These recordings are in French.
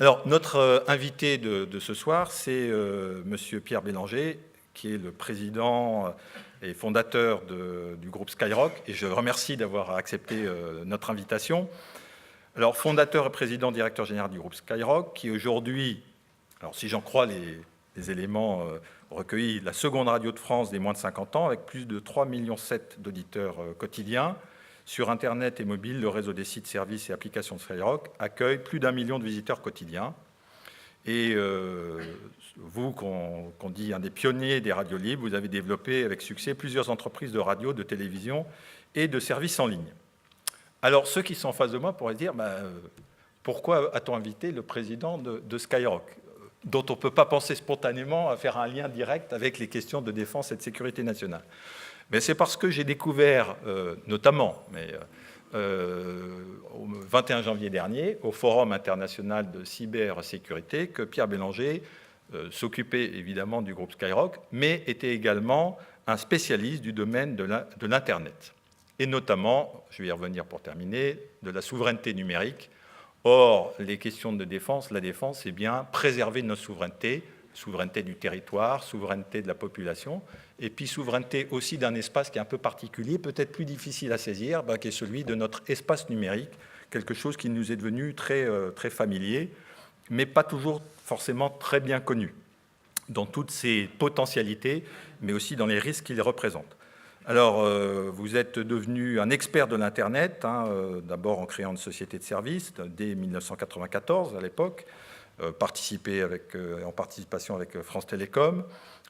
Alors, notre invité de ce soir, c'est Monsieur Pierre Bélanger, qui est le président et fondateur du groupe Skyrock, et je le remercie d'avoir accepté notre invitation. Alors, fondateur et président directeur général du groupe Skyrock, qui aujourd'hui, alors si j'en crois les éléments recueillis, la seconde radio de France des moins de 50 ans, avec plus de 3,7 millions d'auditeurs quotidiens. Sur Internet et mobile, le réseau des sites, services et applications de Skyrock accueille plus d'1 million de visiteurs quotidiens. Et vous, qu'on dit un des pionniers des radios libres, vous avez développé avec succès plusieurs entreprises de radio, de télévision et de services en ligne. Alors, ceux qui sont en face de moi pourraient dire pourquoi a-t-on invité le président de Skyrock, dont on ne peut pas penser spontanément à faire un lien direct avec les questions de défense et de sécurité nationale. Mais c'est parce que j'ai découvert, notamment, au 21 janvier dernier, au Forum international de cybersécurité, que Pierre Bélanger s'occupait évidemment du groupe Skyrock, mais était également un spécialiste du domaine de l'Internet. Et notamment, je vais y revenir pour terminer, de la souveraineté numérique. Or, les questions de défense, la défense, c'est bien préserver notre souveraineté, souveraineté du territoire, souveraineté de la population, et puis souveraineté aussi d'un espace qui est un peu particulier, peut-être plus difficile à saisir, qui est celui de notre espace numérique, quelque chose qui nous est devenu très, très familier, mais pas toujours forcément très bien connu, dans toutes ses potentialités, mais aussi dans les risques qu'il représente. Alors, vous êtes devenu un expert de l'Internet, d'abord en créant une société de services dès 1994 à l'époque, en participation avec France Télécom.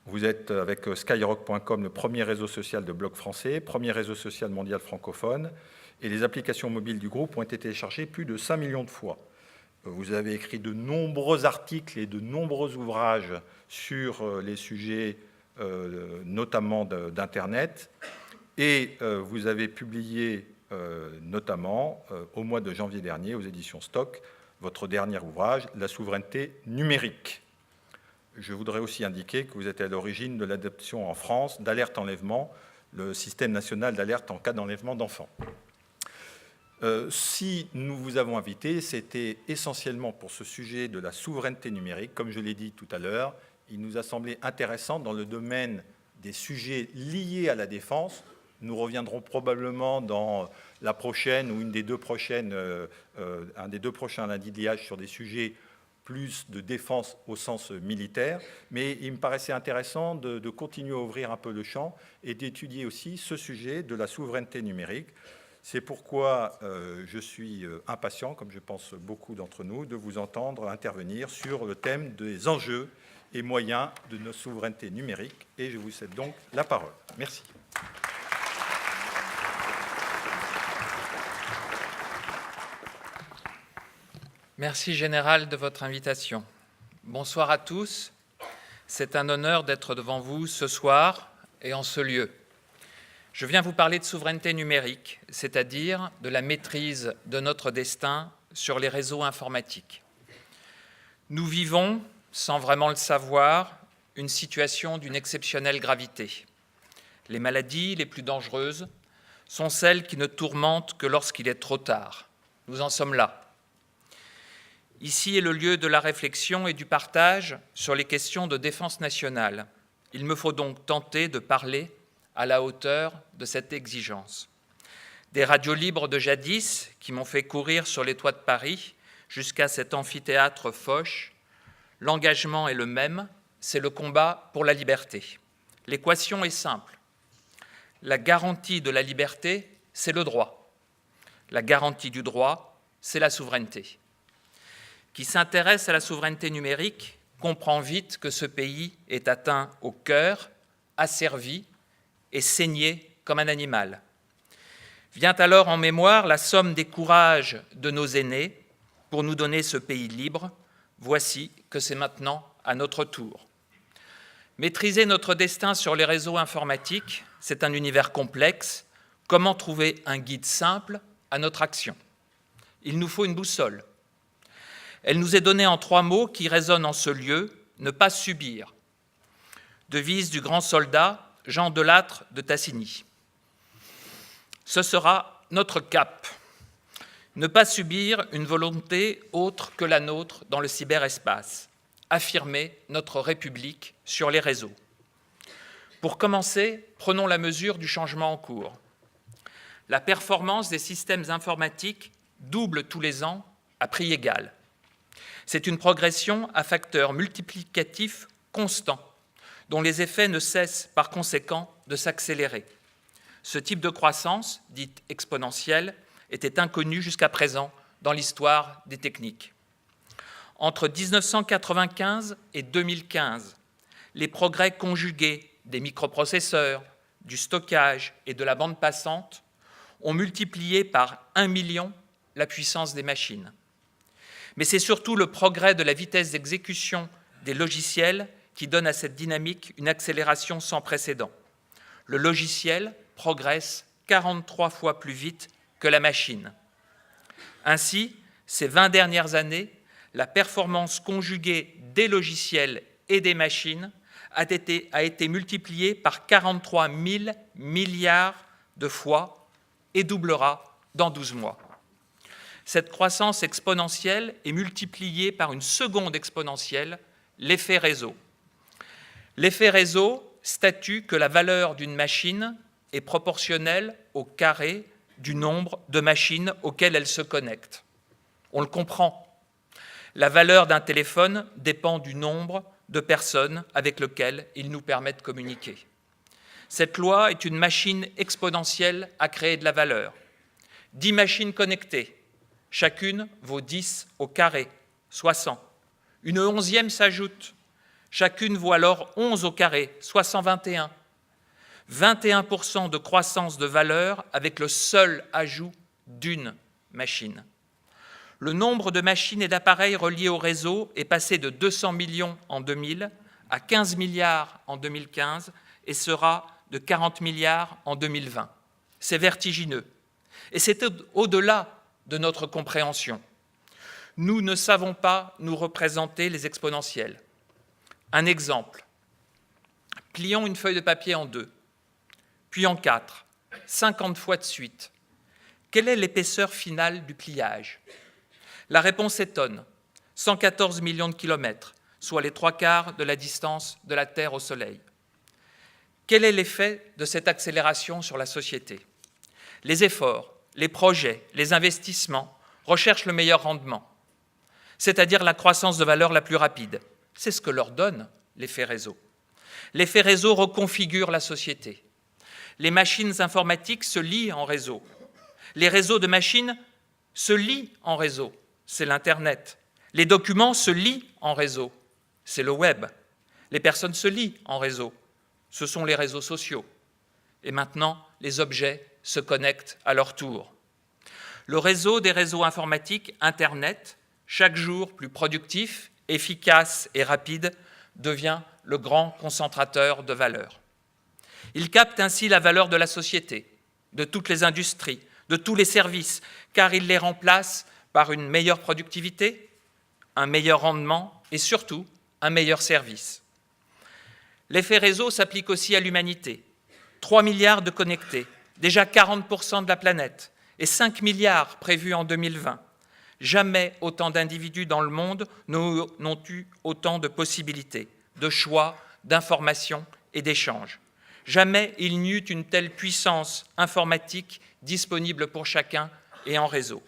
Vous êtes avec Skyrock.com le premier réseau social de blog français, premier réseau social mondial francophone, et les applications mobiles du groupe ont été téléchargées plus de 5 millions de fois. Vous avez écrit de nombreux articles et de nombreux ouvrages sur les sujets notamment d'Internet, et vous avez publié notamment au mois de janvier dernier aux éditions Stock votre dernier ouvrage, La souveraineté numérique. Je voudrais aussi indiquer que vous êtes à l'origine de l'adoption en France d'alerte enlèvement, le système national d'alerte en cas d'enlèvement d'enfants. Si nous vous avons invité, c'était essentiellement pour ce sujet de la souveraineté numérique. Comme je l'ai dit tout à l'heure, il nous a semblé intéressant dans le domaine des sujets liés à la défense. Nous reviendrons probablement dans la prochaine ou un des deux prochains lundis de liage sur des sujets plus de défense au sens militaire. Mais il me paraissait intéressant de continuer à ouvrir un peu le champ et d'étudier aussi ce sujet de la souveraineté numérique. C'est pourquoi je suis impatient, comme je pense beaucoup d'entre nous, de vous entendre intervenir sur le thème des enjeux et moyens de notre souveraineté numérique. Et je vous cède donc la parole. Merci. Merci, Général, de votre invitation. Bonsoir à tous. C'est un honneur d'être devant vous ce soir et en ce lieu. Je viens vous parler de souveraineté numérique, c'est-à-dire de la maîtrise de notre destin sur les réseaux informatiques. Nous vivons, sans vraiment le savoir, une situation d'une exceptionnelle gravité. Les maladies les plus dangereuses sont celles qui ne tourmentent que lorsqu'il est trop tard. Nous en sommes là. Ici est le lieu de la réflexion et du partage sur les questions de défense nationale. Il me faut donc tenter de parler à la hauteur de cette exigence. Des radios libres de jadis qui m'ont fait courir sur les toits de Paris jusqu'à cet amphithéâtre Foch, l'engagement est le même, c'est le combat pour la liberté. L'équation est simple. La garantie de la liberté, c'est le droit. La garantie du droit, c'est la souveraineté. Qui s'intéresse à la souveraineté numérique comprend vite que ce pays est atteint au cœur, asservi et saigné comme un animal. Vient alors en mémoire la somme des courages de nos aînés pour nous donner ce pays libre. Voici que c'est maintenant à notre tour. Maîtriser notre destin sur les réseaux informatiques, c'est un univers complexe. Comment trouver un guide simple à notre action? Il nous faut une boussole. Elle nous est donnée en 3 mots qui résonnent en ce lieu, ne pas subir. Devise du grand soldat Jean Delattre de Tassigny. Ce sera notre cap. Ne pas subir une volonté autre que la nôtre dans le cyberespace. Affirmer notre République sur les réseaux. Pour commencer, prenons la mesure du changement en cours. La performance des systèmes informatiques double tous les ans à prix égal. C'est une progression à facteur multiplicatif constant, dont les effets ne cessent par conséquent de s'accélérer. Ce type de croissance, dite exponentielle, était inconnu jusqu'à présent dans l'histoire des techniques. Entre 1995 et 2015, les progrès conjugués des microprocesseurs, du stockage et de la bande passante ont multiplié par 1 million la puissance des machines. Mais c'est surtout le progrès de la vitesse d'exécution des logiciels qui donne à cette dynamique une accélération sans précédent. Le logiciel progresse 43 fois plus vite que la machine. Ainsi, ces 20 dernières années, la performance conjuguée des logiciels et des machines a été multipliée par 43 000 milliards de fois et doublera dans 12 mois. Cette croissance exponentielle est multipliée par une seconde exponentielle, l'effet réseau. L'effet réseau statue que la valeur d'une machine est proportionnelle au carré du nombre de machines auxquelles elle se connecte. On le comprend. La valeur d'un téléphone dépend du nombre de personnes avec lesquelles il nous permet de communiquer. Cette loi est une machine exponentielle à créer de la valeur. 10 machines connectées, chacune vaut 10 au carré, soit 100. Une 11e s'ajoute, chacune vaut alors 11 au carré, soit 121. 21% de croissance de valeur avec le seul ajout d'une machine. Le nombre de machines et d'appareils reliés au réseau est passé de 200 millions en 2000 à 15 milliards en 2015 et sera de 40 milliards en 2020. C'est vertigineux. Et c'est au-delà de notre compréhension. Nous ne savons pas nous représenter les exponentielles. Un exemple. Plions une feuille de papier en 2, puis en 4, 50 fois de suite. Quelle est l'épaisseur finale du pliage ? La réponse étonne. 114 millions de kilomètres, soit les 3/4 de la distance de la Terre au Soleil. Quel est l'effet de cette accélération sur la société ? Les efforts, les projets, les investissements recherchent le meilleur rendement, c'est-à-dire la croissance de valeur la plus rapide. C'est ce que leur donne l'effet réseau. L'effet réseau reconfigure la société. Les machines informatiques se lient en réseau. Les réseaux de machines se lient en réseau. C'est l'Internet. Les documents se lient en réseau. C'est le web. Les personnes se lient en réseau. Ce sont les réseaux sociaux. Et maintenant, les objets se connectent à leur tour. Le réseau des réseaux informatiques, Internet, chaque jour plus productif, efficace et rapide, devient le grand concentrateur de valeur. Il capte ainsi la valeur de la société, de toutes les industries, de tous les services, car il les remplace par une meilleure productivité, un meilleur rendement et surtout un meilleur service. L'effet réseau s'applique aussi à l'humanité. 3 milliards de connectés, déjà 40% de la planète, et 5 milliards prévus en 2020. Jamais autant d'individus dans le monde n'ont eu autant de possibilités, de choix, d'informations et d'échanges. Jamais il n'y eut une telle puissance informatique disponible pour chacun et en réseau.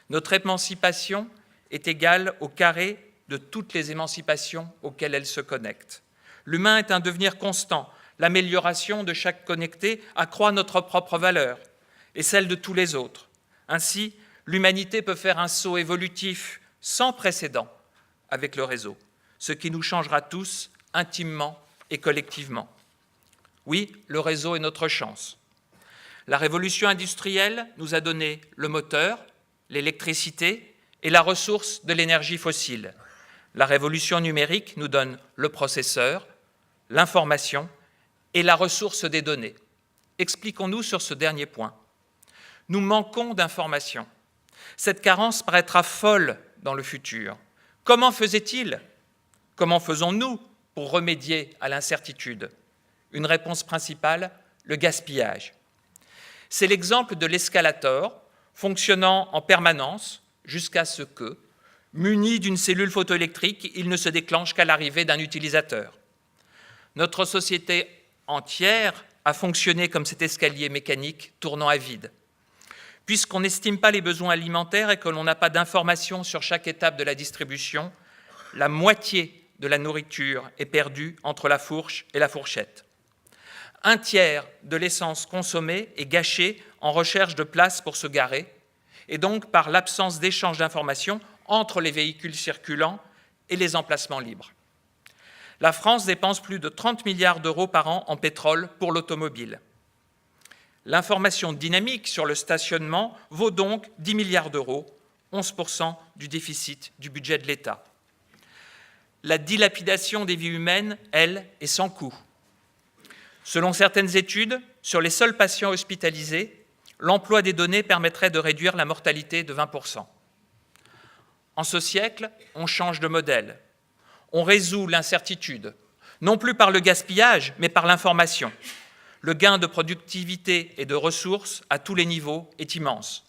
Notre émancipation est égale au carré de toutes les émancipations auxquelles elle se connecte. L'humain est un devenir constant. L'amélioration de chaque connecté accroît notre propre valeur et celle de tous les autres. Ainsi, l'humanité peut faire un saut évolutif sans précédent avec le réseau, ce qui nous changera tous intimement et collectivement. Oui, le réseau est notre chance. La révolution industrielle nous a donné le moteur, l'électricité et la ressource de l'énergie fossile. La révolution numérique nous donne le processeur, l'information et la ressource des données. Expliquons-nous sur ce dernier point. Nous manquons d'informations. Cette carence paraîtra folle dans le futur. Comment faisait-il ? Comment faisons-nous pour remédier à l'incertitude ? Une réponse principale, le gaspillage. C'est l'exemple de l'escalator, fonctionnant en permanence jusqu'à ce que, muni d'une cellule photoélectrique, il ne se déclenche qu'à l'arrivée d'un utilisateur. Notre société entière a fonctionné comme cet escalier mécanique tournant à vide. Puisqu'on n'estime pas les besoins alimentaires et que l'on n'a pas d'informations sur chaque étape de la distribution, la moitié de la nourriture est perdue entre la fourche et la fourchette. Un tiers de l'essence consommée est gâchée en recherche de place pour se garer, et donc par l'absence d'échange d'informations entre les véhicules circulants et les emplacements libres. La France dépense plus de 30 milliards d'euros par an en pétrole pour l'automobile. L'information dynamique sur le stationnement vaut donc 10 milliards d'euros, 11% du déficit du budget de l'État. La dilapidation des vies humaines, elle, est sans coût. Selon certaines études, sur les seuls patients hospitalisés, l'emploi des données permettrait de réduire la mortalité de 20%. En ce siècle, on change de modèle. On résout l'incertitude, non plus par le gaspillage, mais par l'information. Le gain de productivité et de ressources à tous les niveaux est immense.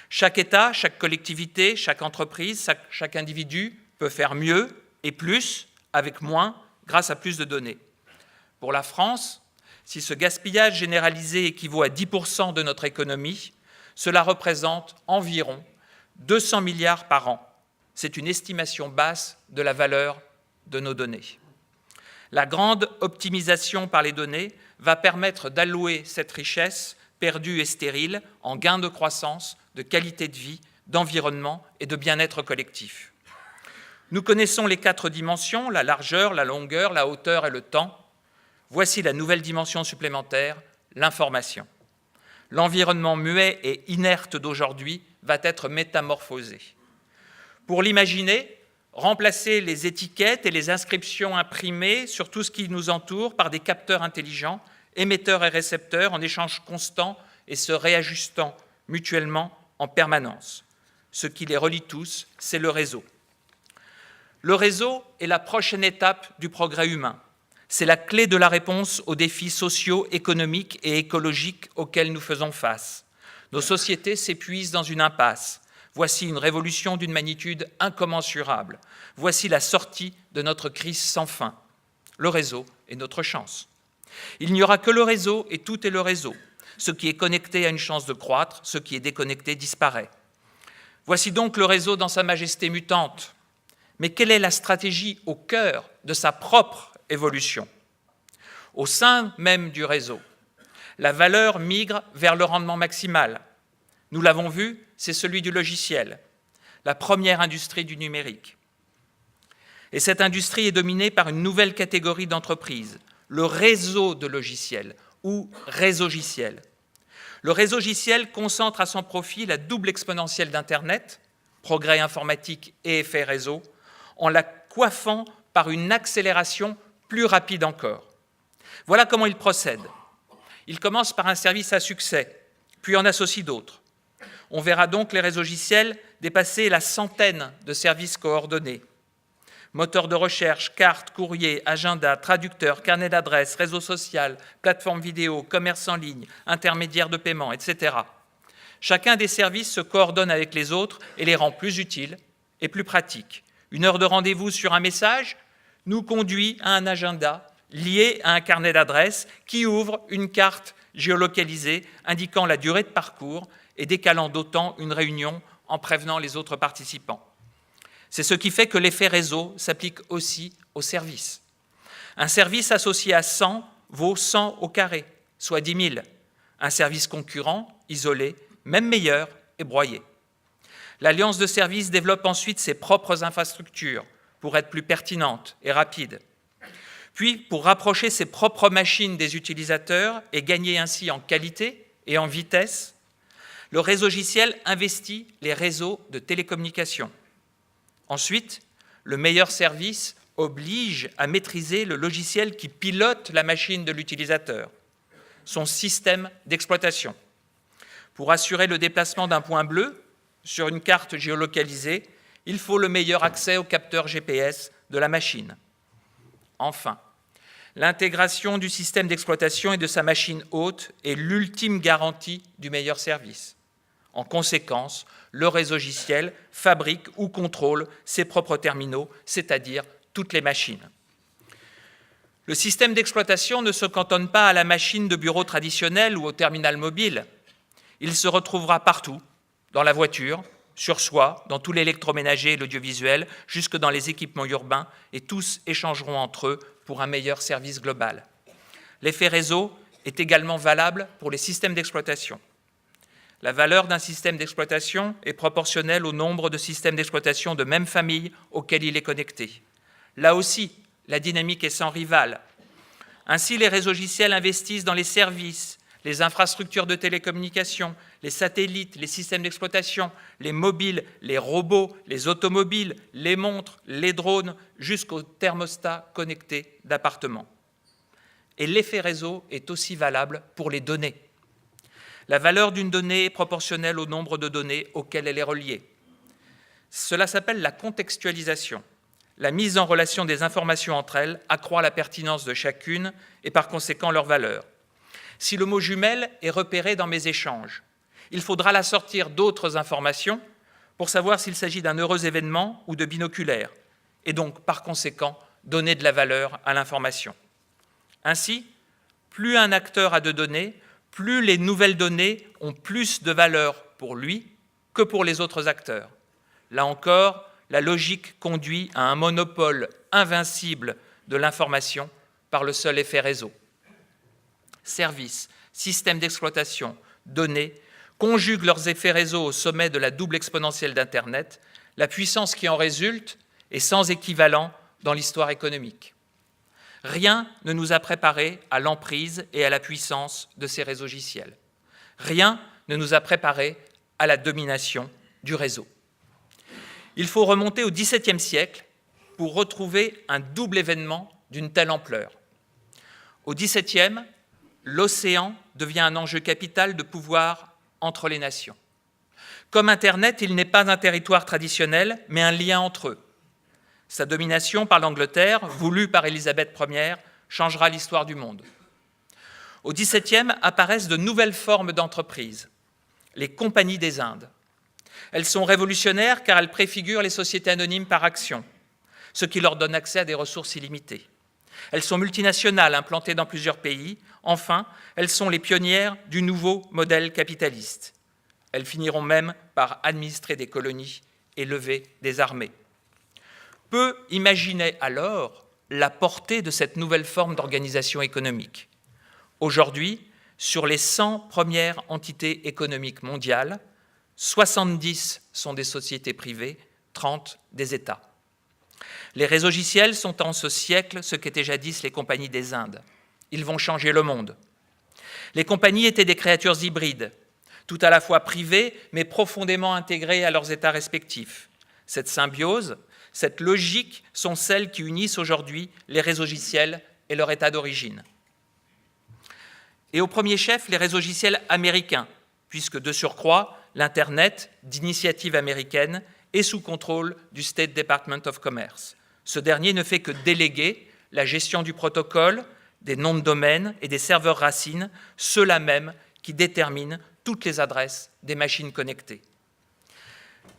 Chaque État, chaque collectivité, chaque entreprise, chaque individu peut faire mieux et plus avec moins grâce à plus de données. Pour la France, si ce gaspillage généralisé équivaut à 10% de notre économie, cela représente environ 200 milliards par an. C'est une estimation basse de la valeur de nos données. La grande optimisation par les données va permettre d'allouer cette richesse perdue et stérile en gains de croissance, de qualité de vie, d'environnement et de bien-être collectif. Nous connaissons les 4 dimensions, la largeur, la longueur, la hauteur et le temps. Voici la nouvelle dimension supplémentaire, l'information. L'environnement muet et inerte d'aujourd'hui va être métamorphosé. Pour l'imaginer, remplacer les étiquettes et les inscriptions imprimées sur tout ce qui nous entoure par des capteurs intelligents, émetteurs et récepteurs en échange constant et se réajustant mutuellement en permanence. Ce qui les relie tous, c'est le réseau. Le réseau est la prochaine étape du progrès humain. C'est la clé de la réponse aux défis sociaux, économiques et écologiques auxquels nous faisons face. Nos sociétés s'épuisent dans une impasse. Voici une révolution d'une magnitude incommensurable. Voici la sortie de notre crise sans fin. Le réseau est notre chance. Il n'y aura que le réseau et tout est le réseau. Ce qui est connecté a une chance de croître, ce qui est déconnecté disparaît. Voici donc le réseau dans sa majesté mutante. Mais quelle est la stratégie au cœur de sa propre évolution? Au sein même du réseau, la valeur migre vers le rendement maximal. Nous l'avons vu, c'est celui du logiciel, la première industrie du numérique. Et cette industrie est dominée par une nouvelle catégorie d'entreprises, le réseau de logiciels ou réseaugiciel. Le réseaugiciel concentre à son profit la double exponentielle d'Internet, progrès informatique et effet réseau, en la coiffant par une accélération plus rapide encore. Voilà comment il procède. Il commence par un service à succès, puis en associe d'autres. On verra donc les réseaugiciels dépasser la centaine de services coordonnés. Moteur de recherche, carte, courrier, agenda, traducteur, carnet d'adresses, réseau social, plateforme vidéo, commerce en ligne, intermédiaire de paiement, etc. Chacun des services se coordonne avec les autres et les rend plus utiles et plus pratiques. Une heure de rendez-vous sur un message nous conduit à un agenda lié à un carnet d'adresses qui ouvre une carte géolocalisée indiquant la durée de parcours et décalant d'autant une réunion en prévenant les autres participants. C'est ce qui fait que l'effet réseau s'applique aussi aux services. Un service associé à 100 vaut 100 au carré, soit 10 000. Un service concurrent, isolé, même meilleur, est broyé. L'alliance de services développe ensuite ses propres infrastructures pour être plus pertinente et rapide. Puis, pour rapprocher ses propres machines des utilisateurs et gagner ainsi en qualité et en vitesse, le réseaugiciel investit les réseaux de télécommunications. Ensuite, le meilleur service oblige à maîtriser le logiciel qui pilote la machine de l'utilisateur, son système d'exploitation. Pour assurer le déplacement d'un point bleu sur une carte géolocalisée, il faut le meilleur accès au capteur GPS de la machine. Enfin, l'intégration du système d'exploitation et de sa machine hôte est l'ultime garantie du meilleur service. En conséquence, le réseau-logiciel fabrique ou contrôle ses propres terminaux, c'est-à-dire toutes les machines. Le système d'exploitation ne se cantonne pas à la machine de bureau traditionnelle ou au terminal mobile. Il se retrouvera partout, dans la voiture, sur soi, dans tout l'électroménager et l'audiovisuel, jusque dans les équipements urbains, et tous échangeront entre eux pour un meilleur service global. L'effet réseau est également valable pour les systèmes d'exploitation. La valeur d'un système d'exploitation est proportionnelle au nombre de systèmes d'exploitation de même famille auxquels il est connecté. Là aussi, la dynamique est sans rivale. Ainsi, les réseaux-logiciels investissent dans les services, les infrastructures de télécommunications, les satellites, les systèmes d'exploitation, les mobiles, les robots, les automobiles, les montres, les drones, jusqu'aux thermostats connectés d'appartements. Et l'effet réseau est aussi valable pour les données. La valeur d'une donnée est proportionnelle au nombre de données auxquelles elle est reliée. Cela s'appelle la contextualisation. La mise en relation des informations entre elles accroît la pertinence de chacune et par conséquent leur valeur. Si le mot jumelle est repéré dans mes échanges, il faudra l'assortir d'autres informations pour savoir s'il s'agit d'un heureux événement ou de binoculaire, et donc par conséquent donner de la valeur à l'information. Ainsi, plus un acteur a de données, plus les nouvelles données ont plus de valeur pour lui que pour les autres acteurs. Là encore, la logique conduit à un monopole invincible de l'information par le seul effet réseau. Services, systèmes d'exploitation, données conjuguent leurs effets réseau au sommet de la double exponentielle d'Internet. La puissance qui en résulte est sans équivalent dans l'histoire économique. Rien ne nous a préparés à l'emprise et à la puissance de ces réseaux-logiciels. Rien ne nous a préparés à la domination du réseau. Il faut remonter au XVIIe siècle pour retrouver un double événement d'une telle ampleur. Au XVIIe, l'océan devient un enjeu capital de pouvoir entre les nations. Comme Internet, il n'est pas un territoire traditionnel, mais un lien entre eux. Sa domination par l'Angleterre, voulue par Élisabeth Ier, changera l'histoire du monde. Au XVIIe apparaissent de nouvelles formes d'entreprises, les compagnies des Indes. Elles sont révolutionnaires car elles préfigurent les sociétés anonymes par action, ce qui leur donne accès à des ressources illimitées. Elles sont multinationales, implantées dans plusieurs pays. Enfin, elles sont les pionnières du nouveau modèle capitaliste. Elles finiront même par administrer des colonies et lever des armées. Peu imaginaient alors la portée de cette nouvelle forme d'organisation économique. Aujourd'hui, sur les 100 premières entités économiques mondiales, 70 sont des sociétés privées, 30 des États. Les réseaux-logiciels sont en ce siècle ce qu'étaient jadis les compagnies des Indes. Ils vont changer le monde. Les compagnies étaient des créatures hybrides, tout à la fois privées, mais profondément intégrées à leurs États respectifs. Cette symbiose, cette logique sont celles qui unissent aujourd'hui les réseaux-logiciels et leur état d'origine. Et au premier chef, les réseaux-logiciels américains, puisque de surcroît, l'Internet, d'initiative américaine, est sous contrôle du State Department of Commerce. Ce dernier ne fait que déléguer la gestion du protocole, des noms de domaine et des serveurs racines, ceux-là même qui déterminent toutes les adresses des machines connectées.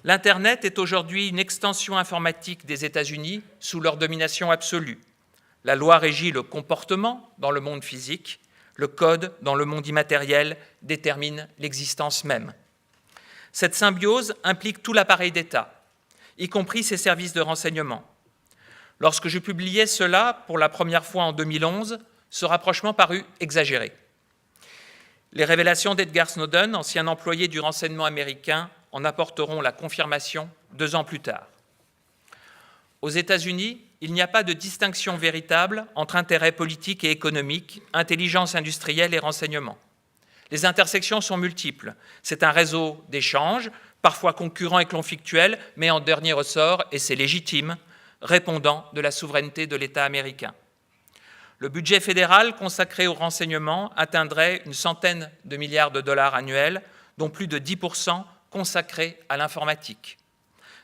L'Internet est aujourd'hui une extension informatique des États-Unis sous leur domination absolue. La loi régit le comportement dans le monde physique, le code dans le monde immatériel détermine l'existence même. Cette symbiose implique tout l'appareil d'État, y compris ses services de renseignement. Lorsque je publiais cela pour la première fois en 2011, ce rapprochement parut exagéré. Les révélations d'Edward Snowden, ancien employé du renseignement américain, en apporteront la confirmation 2 ans plus tard. Aux États-Unis, il n'y a pas de distinction véritable entre intérêts politiques et économiques, intelligence industrielle et renseignement. Les intersections sont multiples. C'est un réseau d'échanges, parfois concurrent et conflictuel, mais en dernier ressort, et c'est légitime, répondant de la souveraineté de l'État américain. Le budget fédéral consacré au renseignement atteindrait une centaine de milliards de dollars annuels, dont plus de 10% consacrés à l'informatique.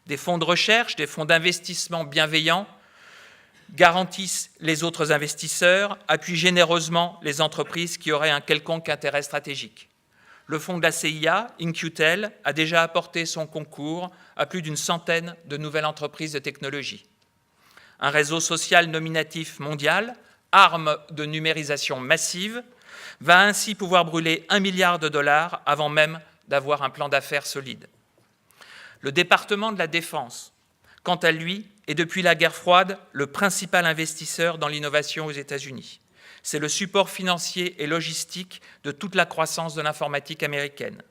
Des fonds de recherche, des fonds d'investissement bienveillants garantissent les autres investisseurs, appuient généreusement les entreprises qui auraient un quelconque intérêt stratégique. le fonds de la CIA, In-Q-Tel, a déjà apporté son concours à plus d'une centaine de nouvelles entreprises de technologie. Un réseau social nominatif mondial, arme de numérisation massive, va ainsi pouvoir brûler 1 milliard de dollars avant même d'avoir un plan d'affaires solide. Le département de la Défense, quant à lui, est depuis la guerre froide le principal investisseur dans l'innovation aux États-Unis. C'est le support financier et logistique de toute la croissance de l'informatique américaine.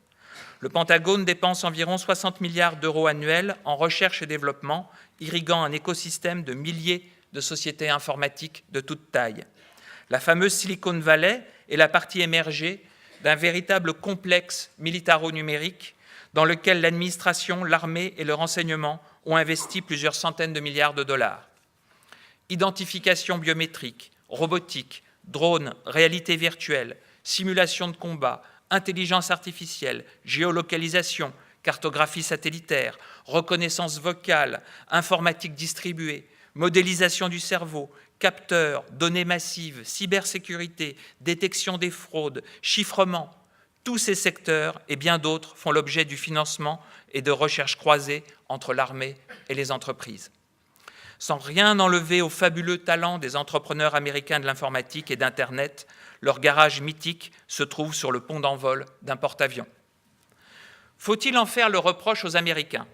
Le Pentagone dépense environ 60 milliards d'euros annuels en recherche et développement, irriguant un écosystème de milliers de sociétés informatiques de toute taille. La fameuse Silicon Valley est la partie émergée d'un véritable complexe militaro-numérique dans lequel l'administration, l'armée et le renseignement ont investi plusieurs centaines de milliards de dollars. Identification biométrique, robotique, drones, réalité virtuelle, simulation de combat, intelligence artificielle, géolocalisation, cartographie satellitaire, reconnaissance vocale, informatique distribuée, modélisation du cerveau, capteurs, données massives, cybersécurité, détection des fraudes, chiffrement. Tous ces secteurs et bien d'autres font l'objet du financement et de recherches croisées entre l'armée et les entreprises. Sans rien enlever au fabuleux talent des entrepreneurs américains de l'informatique et d'Internet, leur garage mythique se trouve sur le pont d'envol d'un porte-avions. Faut-il en faire le reproche aux Américains?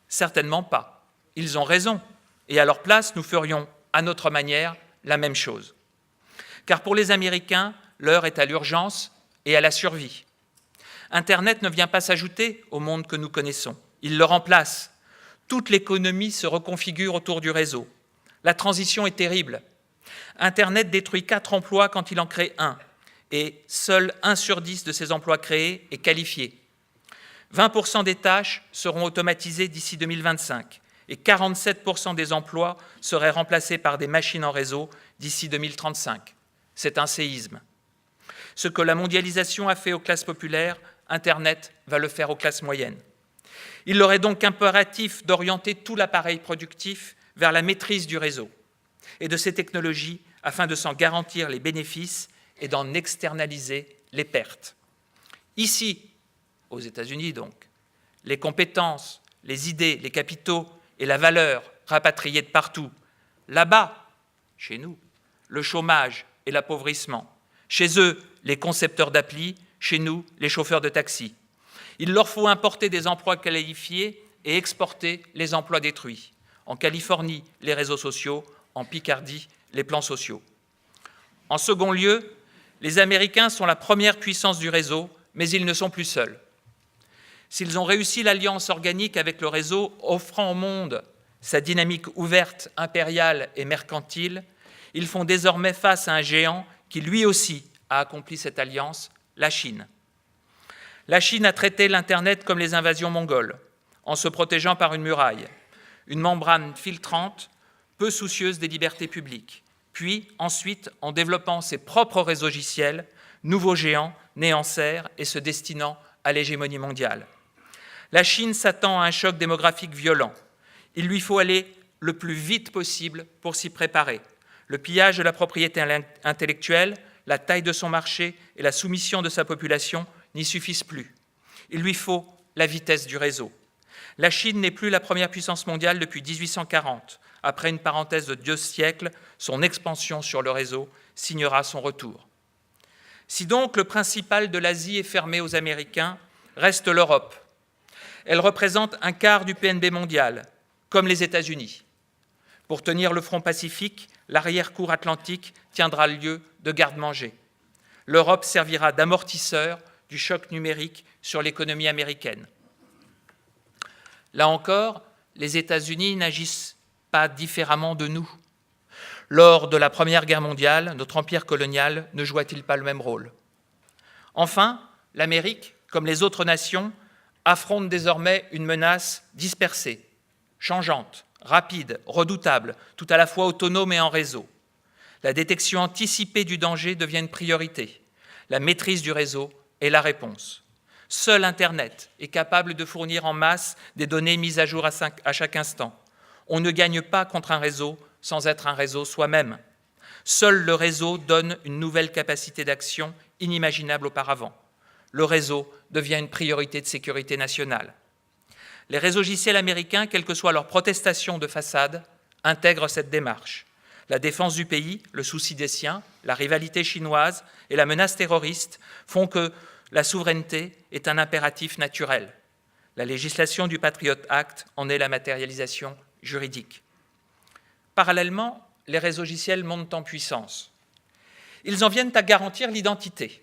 Certainement pas. Ils ont raison, et à leur place, nous ferions, à notre manière, la même chose. Car pour les Américains, l'heure est à l'urgence et à la survie. Internet ne vient pas s'ajouter au monde que nous connaissons, il le remplace. Toute l'économie se reconfigure autour du réseau. La transition est terrible. Internet détruit 4 emplois quand il en crée un, et seul 1 sur 10 de ces emplois créés est qualifié. 20% des tâches seront automatisées d'ici 2025, et 47% des emplois seraient remplacés par des machines en réseau d'ici 2035. C'est un séisme. Ce que la mondialisation a fait aux classes populaires, Internet va le faire aux classes moyennes. Il leur est donc impératif d'orienter tout l'appareil productif vers la maîtrise du réseau et de ces technologies afin de s'en garantir les bénéfices et d'en externaliser les pertes. Ici, aux États-Unis donc, les compétences, les idées, les capitaux et la valeur rapatriés de partout. Là-bas, chez nous, le chômage et l'appauvrissement. Chez eux, les concepteurs d'applis, chez nous, les chauffeurs de taxi. Il leur faut importer des emplois qualifiés et exporter les emplois détruits. En Californie, les réseaux sociaux, en Picardie, les plans sociaux. En second lieu, les Américains sont la première puissance du réseau, mais ils ne sont plus seuls. S'ils ont réussi l'alliance organique avec le réseau, offrant au monde sa dynamique ouverte, impériale et mercantile, ils font désormais face à un géant qui lui aussi a accompli cette alliance, la Chine. La Chine a traité l'Internet comme les invasions mongoles, en se protégeant par une muraille, une membrane filtrante, peu soucieuse des libertés publiques, puis ensuite en développant ses propres réseaux logiciels, nouveaux géants nés en serre et se destinant à l'hégémonie mondiale. La Chine s'attend à un choc démographique violent. Il lui faut aller le plus vite possible pour s'y préparer. Le pillage de la propriété intellectuelle, la taille de son marché et la soumission de sa population n'y suffisent plus. Il lui faut la vitesse du réseau. La Chine n'est plus la première puissance mondiale depuis 1840. Après une parenthèse de 2 siècles, son expansion sur le réseau signera son retour. Si donc le principal de l'Asie est fermé aux Américains, reste l'Europe. Elle représente un quart du PNB mondial, comme les États-Unis. Pour tenir le front pacifique, l'arrière-cour atlantique tiendra lieu de garde-manger. L'Europe servira d'amortisseur du choc numérique sur l'économie américaine. Là encore, les États-Unis n'agissent pas différemment de nous. Lors de la Première Guerre mondiale, notre empire colonial ne jouait-il pas le même rôle? Enfin, l'Amérique, comme les autres nations, affronte désormais une menace dispersée, changeante, rapide, redoutable, tout à la fois autonome et en réseau. La détection anticipée du danger devient une priorité. La maîtrise du réseau est la réponse. Seul Internet est capable de fournir en masse des données mises à jour à chaque instant. On ne gagne pas contre un réseau sans être un réseau soi-même. Seul le réseau donne une nouvelle capacité d'action inimaginable auparavant. le réseau devient une priorité de sécurité nationale. Les réseaugissiels américains, quelle que soit leur protestation de façade, intègrent cette démarche. La défense du pays, le souci des siens, la rivalité chinoise et la menace terroriste font que la souveraineté est un impératif naturel. La législation du Patriot Act en est la matérialisation juridique. Parallèlement, les réseaugissiels montent en puissance. Ils en viennent à garantir l'identité.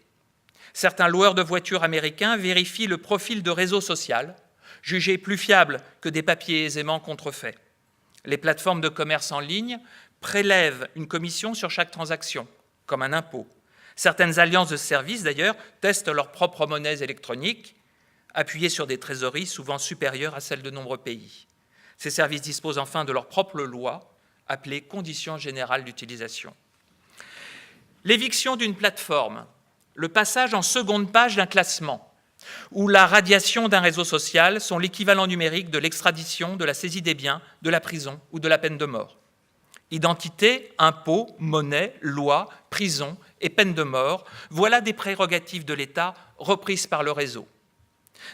Certains loueurs de voitures américains vérifient le profil de réseau social, jugé plus fiable que des papiers aisément contrefaits. Les plateformes de commerce en ligne prélèvent une commission sur chaque transaction, comme un impôt. Certaines alliances de services, d'ailleurs, testent leurs propres monnaies électroniques, appuyées sur des trésoreries souvent supérieures à celles de nombreux pays. Ces services disposent enfin de leur propre loi, appelée conditions générales d'utilisation. L'éviction d'une plateforme, le passage en seconde page d'un classement ou la radiation d'un réseau social sont l'équivalent numérique de l'extradition, de la saisie des biens, de la prison ou de la peine de mort. Identité, impôts, monnaie, loi, prison et peine de mort, voilà des prérogatives de l'État reprises par le réseau.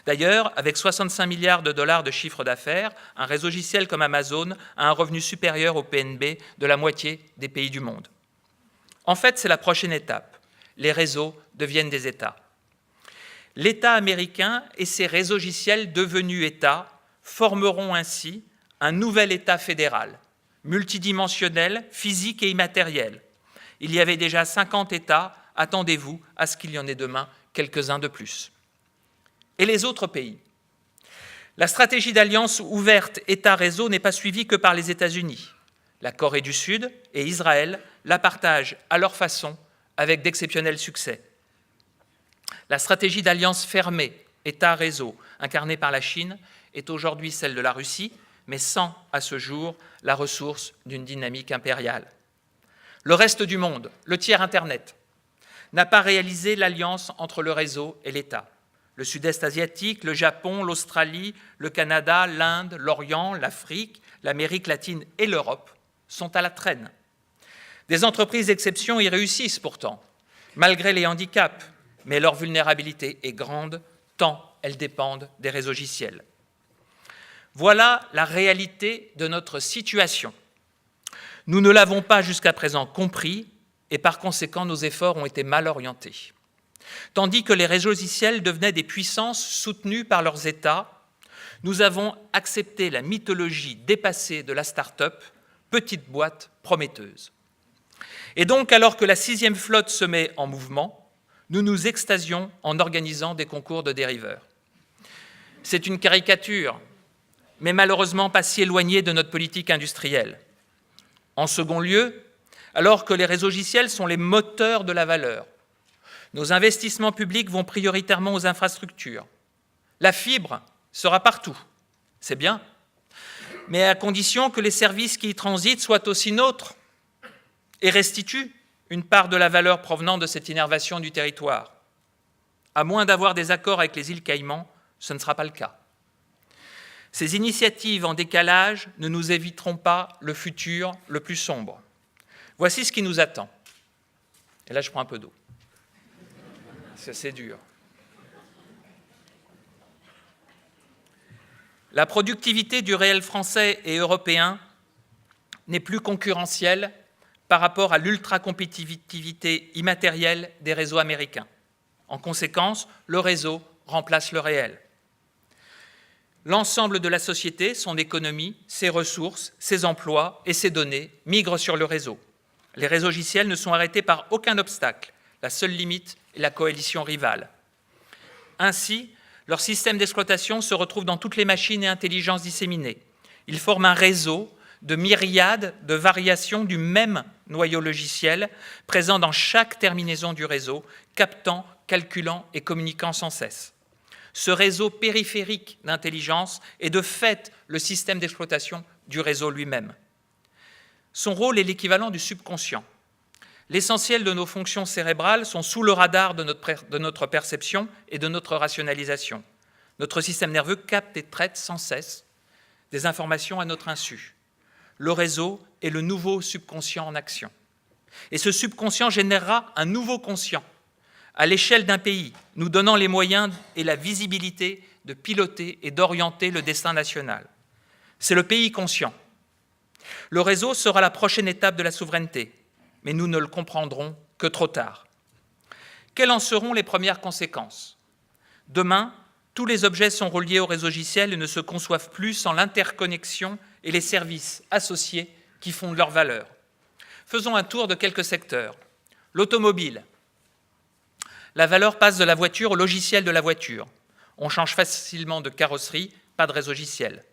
D'ailleurs, avec 65 milliards de dollars de chiffre d'affaires, un réseaugissiel comme Amazon a un revenu supérieur au PNB de la moitié des pays du monde. En fait, c'est la prochaine étape. Les réseaux deviennent des États. L'État américain et ses réseaugissiels devenus États formeront ainsi un nouvel État fédéral, multidimensionnel, physique et immatériel. Il y avait déjà 50 États, attendez-vous à ce qu'il y en ait demain quelques-uns de plus. Et les autres pays? La stratégie d'alliance ouverte État-réseau n'est pas suivie que par les États-Unis. La Corée du Sud et Israël la partagent à leur façon avec d'exceptionnels succès. La stratégie d'alliance fermée État-réseau incarnée par la Chine est aujourd'hui celle de la Russie, mais sans, à ce jour, la ressource d'une dynamique impériale. Le reste du monde, le tiers Internet, n'a pas réalisé l'alliance entre le réseau et l'État. Le Sud-Est asiatique, le Japon, l'Australie, le Canada, l'Inde, l'Orient, l'Afrique, l'Amérique latine et l'Europe sont à la traîne. Des entreprises d'exception y réussissent pourtant, malgré les handicaps, mais leur vulnérabilité est grande, tant elles dépendent des réseaugissiels. Voilà la réalité de notre situation. Nous ne l'avons pas jusqu'à présent compris et par conséquent nos efforts ont été mal orientés. Tandis que les réseaugissiels devenaient des puissances soutenues par leurs États, nous avons accepté la mythologie dépassée de la start-up, petite boîte prometteuse. Et donc, alors que la 6e flotte se met en mouvement, nous nous extasions en organisant des concours de dériveurs. C'est une caricature, mais malheureusement pas si éloignée de notre politique industrielle. En second lieu, alors que les réseaugissiels sont les moteurs de la valeur, nos investissements publics vont prioritairement aux infrastructures. La fibre sera partout, c'est bien, mais à condition que les services qui y transitent soient aussi nôtres et restituent une part de la valeur provenant de cette innervation du territoire. À moins d'avoir des accords avec les îles Caïmans, ce ne sera pas le cas. Ces initiatives en décalage ne nous éviteront pas le futur le plus sombre. Voici ce qui nous attend. Et là, je prends un peu d'eau. C'est dur. La productivité du réel français et européen n'est plus concurrentielle par rapport à l'ultra-compétitivité immatérielle des réseaux américains. En conséquence, le réseau remplace le réel. L'ensemble de la société, son économie, ses ressources, ses emplois et ses données migrent sur le réseau. Les réseaugissiels ne sont arrêtés par aucun obstacle. La seule limite est la coalition rivale. Ainsi, leur système d'exploitation se retrouve dans toutes les machines et intelligences disséminées. Ils forment un réseau de myriades de variations du même noyau logiciel présent dans chaque terminaison du réseau, captant, calculant et communiquant sans cesse. Ce réseau périphérique d'intelligence est de fait le système d'exploitation du réseau lui-même. Son rôle est l'équivalent du subconscient. L'essentiel de nos fonctions cérébrales sont sous le radar de notre perception et de notre rationalisation. Notre système nerveux capte et traite sans cesse des informations à notre insu. Le réseau est le nouveau subconscient en action. Et ce subconscient générera un nouveau conscient, à l'échelle d'un pays, nous donnant les moyens et la visibilité de piloter et d'orienter le destin national. C'est le pays conscient. Le réseau sera la prochaine étape de la souveraineté, mais nous ne le comprendrons que trop tard. Quelles en seront les premières conséquences? Demain, tous les objets sont reliés au réseau logiciel et ne se conçoivent plus sans l'interconnexion et les services associés qui fondent leur valeur. Faisons un tour de quelques secteurs. L'automobile. La valeur passe de la voiture au logiciel de la voiture. On change facilement de carrosserie, pas de réseau logiciel.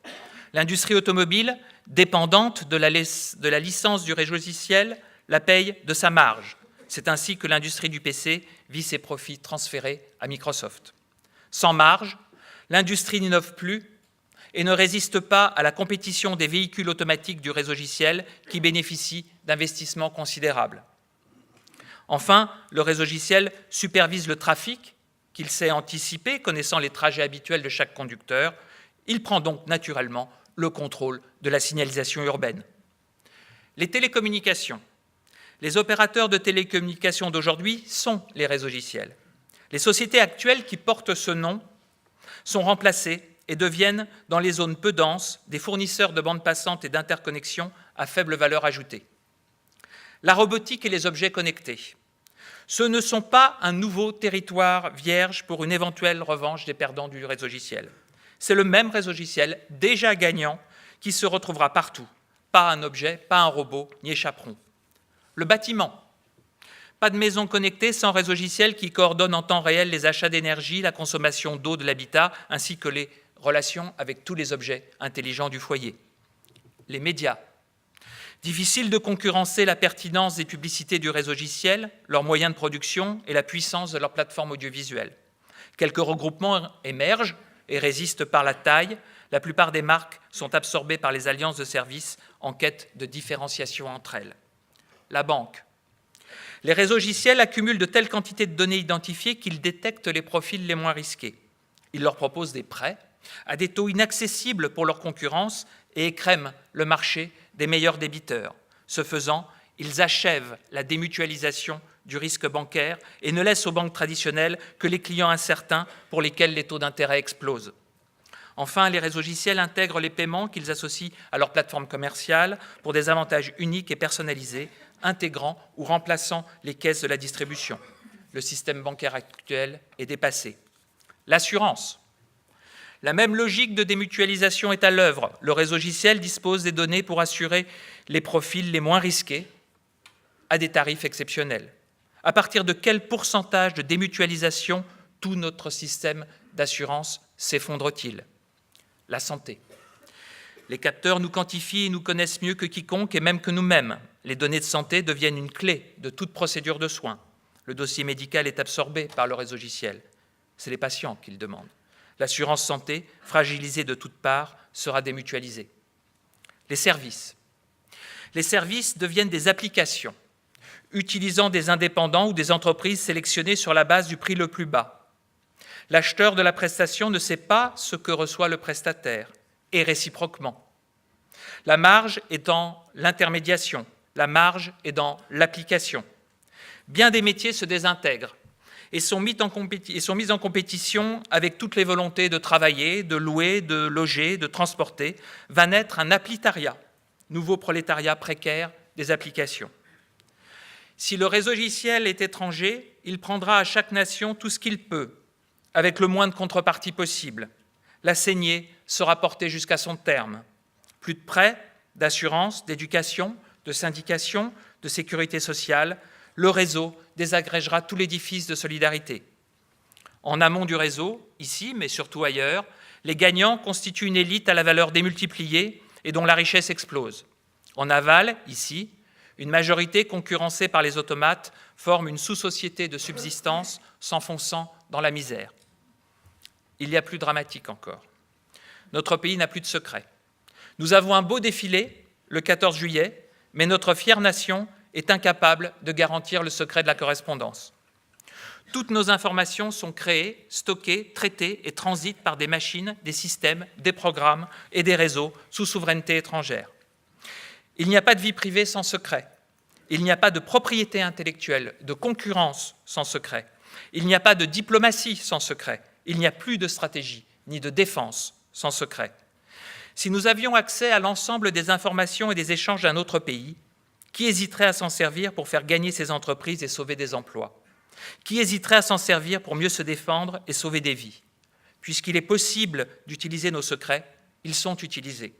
L'industrie automobile, dépendante de la licence du réseau logiciel, la paye de sa marge. C'est ainsi que l'industrie du PC vit ses profits transférés à Microsoft. Sans marge, l'industrie n'innove plus et ne résiste pas à la compétition des véhicules automatiques du réseau logiciel qui bénéficient d'investissements considérables. Enfin, le réseau logiciel supervise le trafic qu'il sait anticiper, connaissant les trajets habituels de chaque conducteur. Il prend donc naturellement le contrôle de la signalisation urbaine. Les télécommunications. Les opérateurs de télécommunications d'aujourd'hui sont les réseaux logiciels. Les sociétés actuelles qui portent ce nom sont remplacées et deviennent, dans les zones peu denses, des fournisseurs de bandes passantes et d'interconnexions à faible valeur ajoutée. La robotique et les objets connectés. Ce ne sont pas un nouveau territoire vierge pour une éventuelle revanche des perdants du réseau logiciel. C'est le même réseau logiciel, déjà gagnant, qui se retrouvera partout. Pas un objet, pas un robot n'y échapperont. Le bâtiment. Pas de maison connectée sans réseau logiciel qui coordonne en temps réel les achats d'énergie, la consommation d'eau de l'habitat, ainsi que les relations avec tous les objets intelligents du foyer. Les médias. Difficile de concurrencer la pertinence des publicités du réseau logiciel, leurs moyens de production et la puissance de leur plateforme audiovisuelle. Quelques regroupements émergent et résistent par la taille. La plupart des marques sont absorbées par les alliances de services en quête de différenciation entre elles. La banque. Les réseaux logiciels accumulent de telles quantités de données identifiées qu'ils détectent les profils les moins risqués. Ils leur proposent des prêts à des taux inaccessibles pour leur concurrence et écrèment le marché des meilleurs débiteurs. Ce faisant, ils achèvent la démutualisation du risque bancaire et ne laissent aux banques traditionnelles que les clients incertains pour lesquels les taux d'intérêt explosent. Enfin, les réseaux logiciels intègrent les paiements qu'ils associent à leur plateforme commerciale pour des avantages uniques et personnalisés, intégrant ou remplaçant les caisses de la distribution. Le système bancaire actuel est dépassé. L'assurance. La même logique de démutualisation est à l'œuvre. Le réseau logiciel dispose des données pour assurer les profils les moins risqués à des tarifs exceptionnels. À partir de quel pourcentage de démutualisation tout notre système d'assurance s'effondre-t-il? La santé. Les capteurs nous quantifient et nous connaissent mieux que quiconque et même que nous-mêmes. Les données de santé deviennent une clé de toute procédure de soins. Le dossier médical est absorbé par le réseau logiciel. C'est les patients qui le demandent. L'assurance santé, fragilisée de toutes parts, sera démutualisée. Les services. Les services deviennent des applications, utilisant des indépendants ou des entreprises sélectionnées sur la base du prix le plus bas. L'acheteur de la prestation ne sait pas ce que reçoit le prestataire, et réciproquement. La marge est dans l'intermédiation, la marge est dans l'application. Bien des métiers se désintègrent et sont mis en compétition avec toutes les volontés de travailler, de louer, de loger, de transporter. Va naître un applicariat, nouveau prolétariat précaire des applications. Si le réseau logiciel est étranger, il prendra à chaque nation tout ce qu'il peut, avec le moins de contrepartie possible. La saignée sera portée jusqu'à son terme. Plus de prêts, d'assurance, d'éducation, de syndication, de sécurité sociale, le réseau désagrégera tout l'édifice de solidarité. En amont du réseau, ici, mais surtout ailleurs, les gagnants constituent une élite à la valeur démultipliée et dont la richesse explose. En aval, ici, une majorité concurrencée par les automates forme une sous-société de subsistance s'enfonçant dans la misère. Il y a plus dramatique encore. Notre pays n'a plus de secret. Nous avons un beau défilé, le 14 juillet, mais notre fière nation est incapable de garantir le secret de la correspondance. Toutes nos informations sont créées, stockées, traitées et transitent par des machines, des systèmes, des programmes et des réseaux sous souveraineté étrangère. Il n'y a pas de vie privée sans secret. Il n'y a pas de propriété intellectuelle, de concurrence sans secret. Il n'y a pas de diplomatie sans secret. Il n'y a plus de stratégie, ni de défense sans secret. Si nous avions accès à l'ensemble des informations et des échanges d'un autre pays, qui hésiterait à s'en servir pour faire gagner ses entreprises et sauver des emplois? Qui hésiterait à s'en servir pour mieux se défendre et sauver des vies? Puisqu'il est possible d'utiliser nos secrets, ils sont utilisés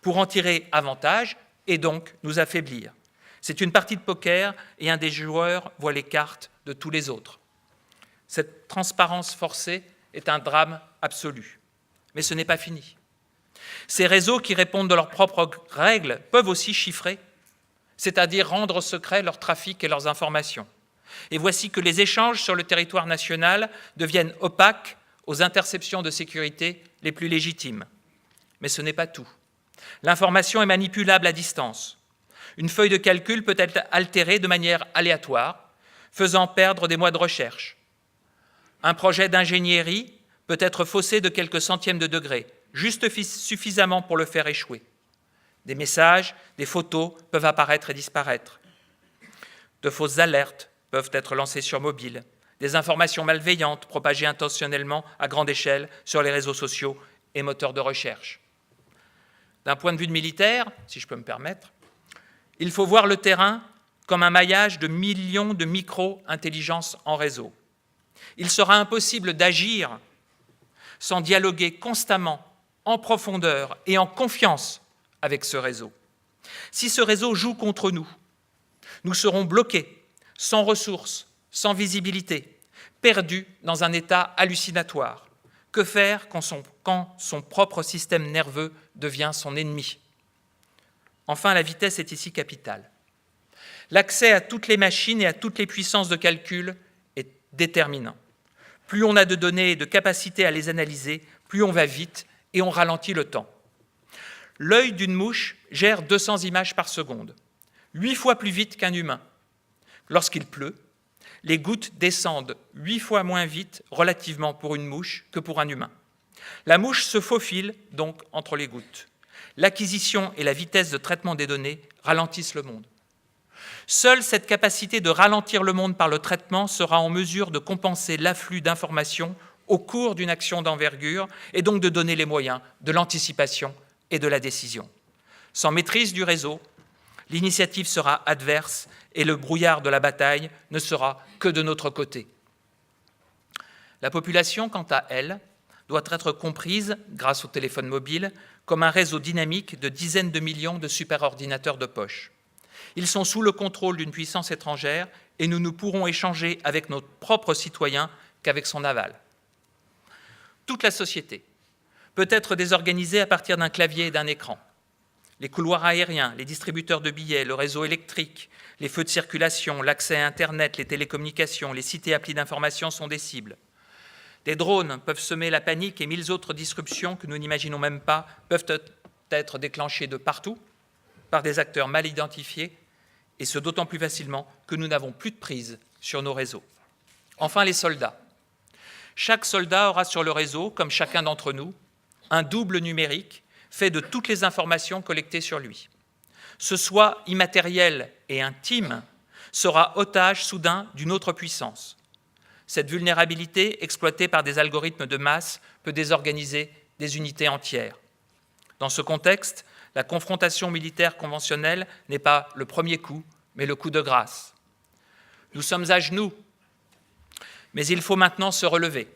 pour en tirer avantage et donc nous affaiblir. C'est une partie de poker et un des joueurs voit les cartes de tous les autres. Cette transparence forcée est un drame absolu. Mais ce n'est pas fini. Ces réseaux qui répondent de leurs propres règles peuvent aussi chiffrer, c'est-à-dire rendre secret leur trafic et leurs informations. Et voici que les échanges sur le territoire national deviennent opaques aux interceptions de sécurité les plus légitimes. Mais ce n'est pas tout. L'information est manipulable à distance. Une feuille de calcul peut être altérée de manière aléatoire, faisant perdre des mois de recherche. Un projet d'ingénierie peut être faussé de quelques centièmes de degré, juste suffisamment pour le faire échouer. Des messages, des photos peuvent apparaître et disparaître. De fausses alertes peuvent être lancées sur mobile. Des informations malveillantes propagées intentionnellement à grande échelle sur les réseaux sociaux et moteurs de recherche. D'un point de vue militaire, si je peux me permettre, il faut voir le terrain comme un maillage de millions de micro-intelligences en réseau. Il sera impossible d'agir sans dialoguer constamment, en profondeur et en confiance avec ce réseau. Si ce réseau joue contre nous, nous serons bloqués, sans ressources, sans visibilité, perdus dans un état hallucinatoire. Que faire quand son propre système nerveux devient son ennemi? Enfin, la vitesse est ici capitale. L'accès à toutes les machines et à toutes les puissances de calcul est déterminant. Plus on a de données et de capacités à les analyser, plus on va vite et on ralentit le temps. L'œil d'une mouche gère 200 images par seconde, 8 fois plus vite qu'un humain. Lorsqu'il pleut, les gouttes descendent 8 fois moins vite relativement pour une mouche que pour un humain. La mouche se faufile donc entre les gouttes. L'acquisition et la vitesse de traitement des données ralentissent le monde. Seule cette capacité de ralentir le monde par le traitement sera en mesure de compenser l'afflux d'informations au cours d'une action d'envergure et donc de donner les moyens de l'anticipation et de la décision. Sans maîtrise du réseau, l'initiative sera adverse et le brouillard de la bataille ne sera que de notre côté. La population, quant à elle, doit être comprise, grâce au téléphone mobile, comme un réseau dynamique de dizaines de millions de superordinateurs de poche. Ils sont sous le contrôle d'une puissance étrangère et nous ne pourrons échanger avec nos propres citoyens qu'avec son aval. Toute la société peut être désorganisée à partir d'un clavier et d'un écran. Les couloirs aériens, les distributeurs de billets, le réseau électrique, les feux de circulation, l'accès à Internet, les télécommunications, les sites et applis d'information sont des cibles. Des drones peuvent semer la panique et 1000 autres disruptions que nous n'imaginons même pas peuvent être déclenchées de partout par des acteurs mal identifiés, et ce d'autant plus facilement que nous n'avons plus de prise sur nos réseaux. Enfin, les soldats. Chaque soldat aura sur le réseau, comme chacun d'entre nous, un double numérique fait de toutes les informations collectées sur lui. Ce soi immatériel et intime sera otage soudain d'une autre puissance. Cette vulnérabilité, exploitée par des algorithmes de masse, peut désorganiser des unités entières. Dans ce contexte, la confrontation militaire conventionnelle n'est pas le premier coup, mais le coup de grâce. Nous sommes à genoux, mais il faut maintenant se relever.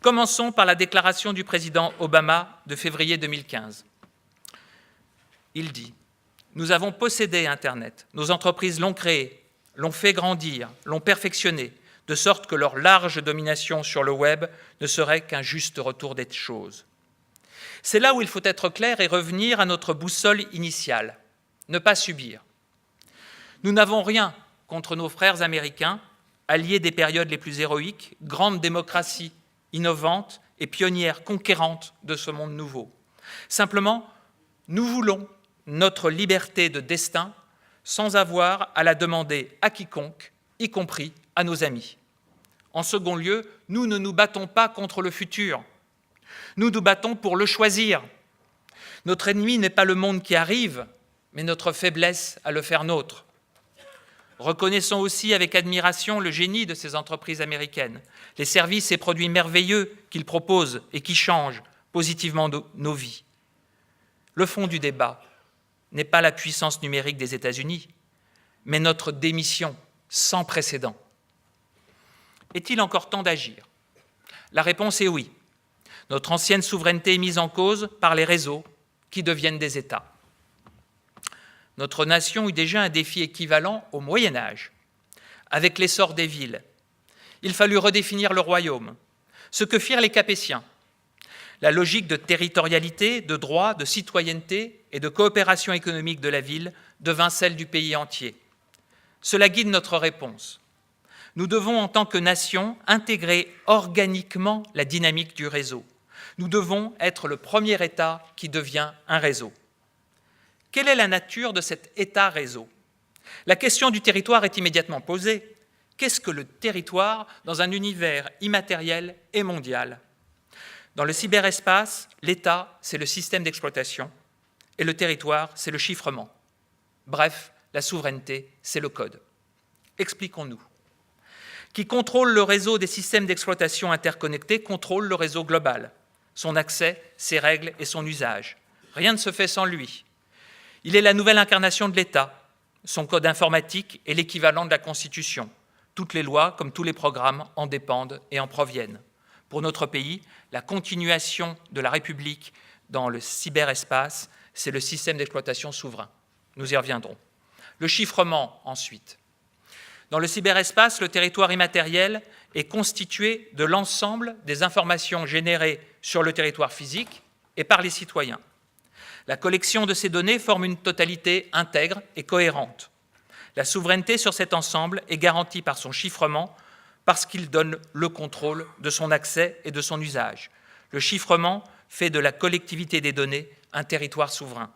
Commençons par la déclaration du président Obama de février 2015. Il dit « Nous avons possédé Internet, nos entreprises l'ont créé, l'ont fait grandir, l'ont perfectionné, de sorte que leur large domination sur le web ne serait qu'un juste retour des choses. » C'est là où il faut être clair et revenir à notre boussole initiale, ne pas subir. Nous n'avons rien contre nos frères américains, alliés des périodes les plus héroïques, grandes démocraties innovantes et pionnières conquérantes de ce monde nouveau. Simplement, nous voulons notre liberté de destin sans avoir à la demander à quiconque, y compris à nos amis. En second lieu, nous ne nous battons pas contre le futur. Nous nous battons pour le choisir. Notre ennemi n'est pas le monde qui arrive, mais notre faiblesse à le faire nôtre. Reconnaissons aussi avec admiration le génie de ces entreprises américaines, les services et produits merveilleux qu'ils proposent et qui changent positivement nos vies. Le fond du débat n'est pas la puissance numérique des États-Unis, mais notre démission sans précédent. Est-il encore temps d'agir? La réponse est oui. Notre ancienne souveraineté est mise en cause par les réseaux qui deviennent des États. Notre nation eut déjà un défi équivalent au Moyen-Âge. Avec l'essor des villes, il fallut redéfinir le royaume, ce que firent les Capétiens. La logique de territorialité, de droit, de citoyenneté et de coopération économique de la ville devint celle du pays entier. Cela guide notre réponse. Nous devons, en tant que nation, intégrer organiquement la dynamique du réseau. Nous devons être le premier État qui devient un réseau. Quelle est la nature de cet État-réseau? La question du territoire est immédiatement posée. Qu'est-ce que le territoire dans un univers immatériel et mondial? Dans le cyberespace, l'État, c'est le système d'exploitation et le territoire, c'est le chiffrement. Bref, la souveraineté, c'est le code. Expliquons-nous. Qui contrôle le réseau des systèmes d'exploitation interconnectés contrôle le réseau global, son accès, ses règles et son usage. Rien ne se fait sans lui. Il est la nouvelle incarnation de l'État. Son code informatique est l'équivalent de la Constitution. Toutes les lois, comme tous les programmes, en dépendent et en proviennent. Pour notre pays, la continuation de la République dans le cyberespace, c'est le système d'exploitation souverain. Nous y reviendrons. Le chiffrement, ensuite. Dans le cyberespace, le territoire immatériel est constitué de l'ensemble des informations générées sur le territoire physique et par les citoyens. La collection de ces données forme une totalité intègre et cohérente. La souveraineté sur cet ensemble est garantie par son chiffrement parce qu'il donne le contrôle de son accès et de son usage. Le chiffrement fait de la collectivité des données un territoire souverain.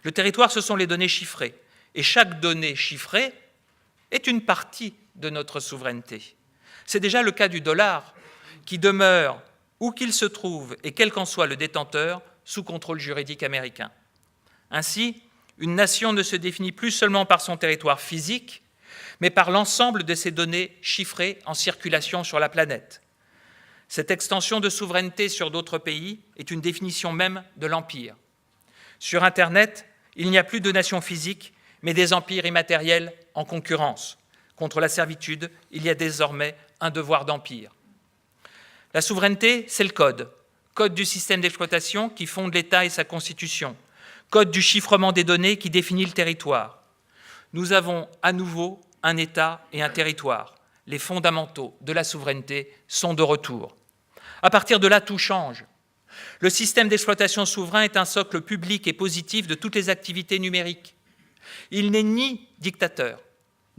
Le territoire, ce sont les données chiffrées. Et chaque donnée chiffrée est une partie de notre souveraineté. C'est déjà le cas du dollar, qui demeure où qu'il se trouve et quel qu'en soit le détenteur, sous contrôle juridique américain. Ainsi, une nation ne se définit plus seulement par son territoire physique, mais par l'ensemble de ces données chiffrées en circulation sur la planète. Cette extension de souveraineté sur d'autres pays est une définition même de l'empire. Sur Internet, il n'y a plus de nations physiques, mais des empires immatériels en concurrence. Contre la servitude, il y a désormais un devoir d'empire. La souveraineté, c'est le code. Code du système d'exploitation qui fonde l'État et sa constitution. Code du chiffrement des données qui définit le territoire. Nous avons à nouveau un État et un territoire. Les fondamentaux de la souveraineté sont de retour. À partir de là, tout change. Le système d'exploitation souverain est un socle public et positif de toutes les activités numériques. Il n'est ni dictateur,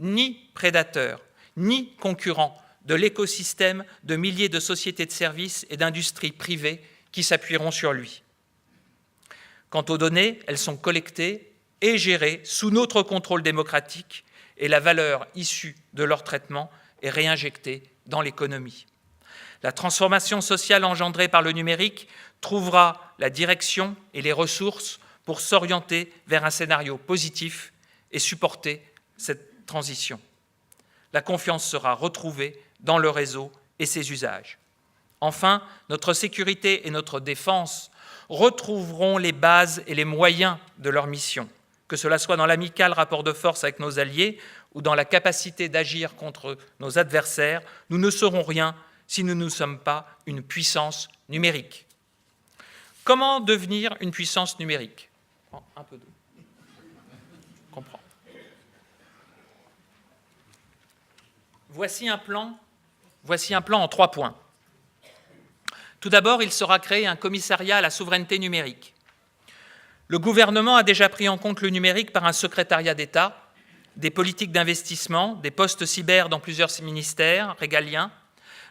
ni prédateur, ni concurrent de l'écosystème de milliers de sociétés de services et d'industries privées qui s'appuieront sur lui. Quant aux données, elles sont collectées et gérées sous notre contrôle démocratique et la valeur issue de leur traitement est réinjectée dans l'économie. La transformation sociale engendrée par le numérique trouvera la direction et les ressources pour s'orienter vers un scénario positif et supporter cette transition. La confiance sera retrouvée dans le réseau et ses usages. Enfin, notre sécurité et notre défense retrouveront les bases et les moyens de leur mission, que cela soit dans l'amical rapport de force avec nos alliés ou dans la capacité d'agir contre nos adversaires. Nous ne serons rien si nous ne sommes pas une puissance numérique. Comment devenir une puissance numérique? Un peu d'eau. Je comprends. Voici un plan en 3 points. Tout d'abord, il sera créé un commissariat à la souveraineté numérique. Le gouvernement a déjà pris en compte le numérique par un secrétariat d'État, des politiques d'investissement, des postes cyber dans plusieurs ministères régaliens,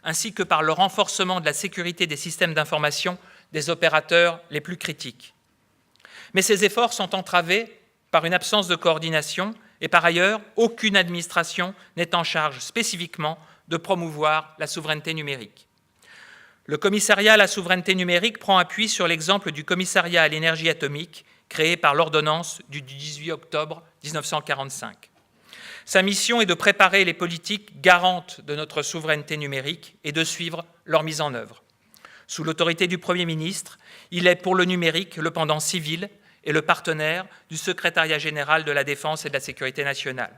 ainsi que par le renforcement de la sécurité des systèmes d'information des opérateurs les plus critiques. Mais ces efforts sont entravés par une absence de coordination et par ailleurs, aucune administration n'est en charge spécifiquement de promouvoir la souveraineté numérique. Le commissariat à la souveraineté numérique prend appui sur l'exemple du commissariat à l'énergie atomique créé par l'ordonnance du 18 octobre 1945. Sa mission est de préparer les politiques garantes de notre souveraineté numérique et de suivre leur mise en œuvre. Sous l'autorité du Premier ministre, il est pour le numérique le pendant civil et le partenaire du Secrétariat général de la Défense et de la Sécurité nationale.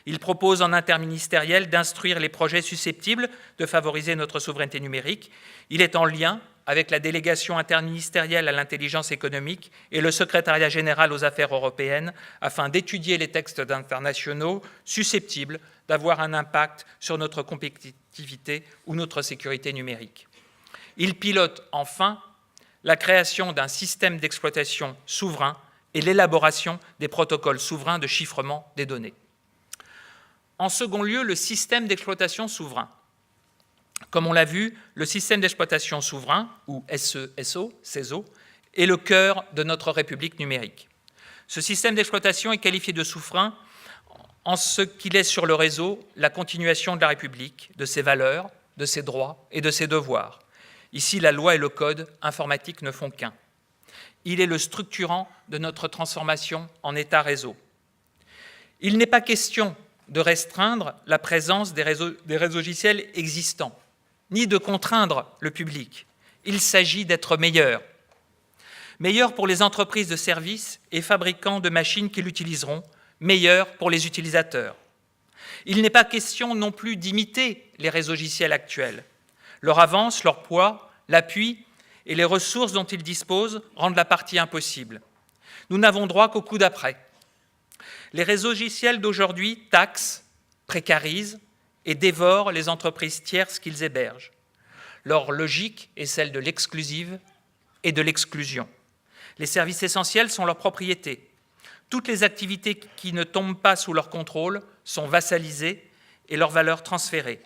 Il propose en interministériel d'instruire les projets susceptibles de favoriser notre souveraineté numérique. Il est en lien avec la délégation interministérielle à l'intelligence économique et le secrétariat général aux affaires européennes afin d'étudier les textes internationaux susceptibles d'avoir un impact sur notre compétitivité ou notre sécurité numérique. Il pilote enfin la création d'un système d'exploitation souverain et l'élaboration des protocoles souverains de chiffrement des données. En second lieu, le système d'exploitation souverain. Comme on l'a vu, le système d'exploitation souverain, ou CESO, est le cœur de notre République numérique. Ce système d'exploitation est qualifié de souverain en ce qu'il est sur le réseau la continuation de la République, de ses valeurs, de ses droits et de ses devoirs. Ici, la loi et le code informatique ne font qu'un. Il est le structurant de notre transformation en État-réseau. Il n'est pas question de restreindre la présence des réseaux logiciels existants, ni de contraindre le public. Il s'agit d'être meilleur. Meilleur pour les entreprises de services et fabricants de machines qui l'utiliseront, meilleur pour les utilisateurs. Il n'est pas question non plus d'imiter les réseaux logiciels actuels. Leur avance, leur poids, l'appui et les ressources dont ils disposent rendent la partie impossible. Nous n'avons droit qu'au coup d'après. Les réseaux logiciels d'aujourd'hui taxent, précarisent et dévorent les entreprises tierces qu'ils hébergent. Leur logique est celle de l'exclusive et de l'exclusion. Les services essentiels sont leur propriété. Toutes les activités qui ne tombent pas sous leur contrôle sont vassalisées et leurs valeurs transférées.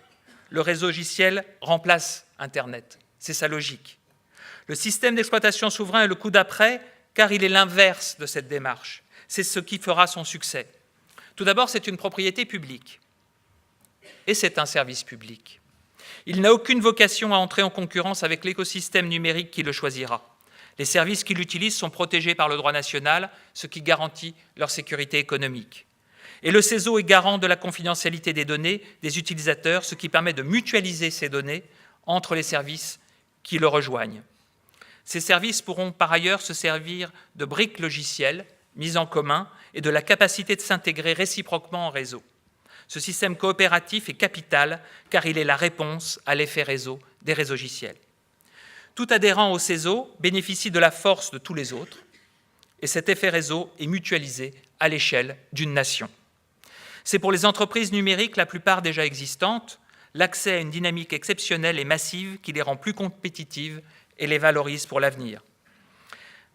Le réseau logiciel remplace Internet. C'est sa logique. Le système d'exploitation souverain est le coup d'après, car il est l'inverse de cette démarche. C'est ce qui fera son succès. Tout d'abord, c'est une propriété publique. Et c'est un service public. Il n'a aucune vocation à entrer en concurrence avec l'écosystème numérique qui le choisira. Les services qui l'utilisent sont protégés par le droit national, ce qui garantit leur sécurité économique. Et le CESO est garant de la confidentialité des données des utilisateurs, ce qui permet de mutualiser ces données entre les services qui le rejoignent. Ces services pourront par ailleurs se servir de briques logicielles mises en commun et de la capacité de s'intégrer réciproquement en réseau. Ce système coopératif est capital car il est la réponse à l'effet réseau des réseaux logiciels. Tout adhérent au CESO bénéficie de la force de tous les autres et cet effet réseau est mutualisé à l'échelle d'une nation. C'est pour les entreprises numériques, la plupart déjà existantes, l'accès à une dynamique exceptionnelle et massive qui les rend plus compétitives et les valorise pour l'avenir.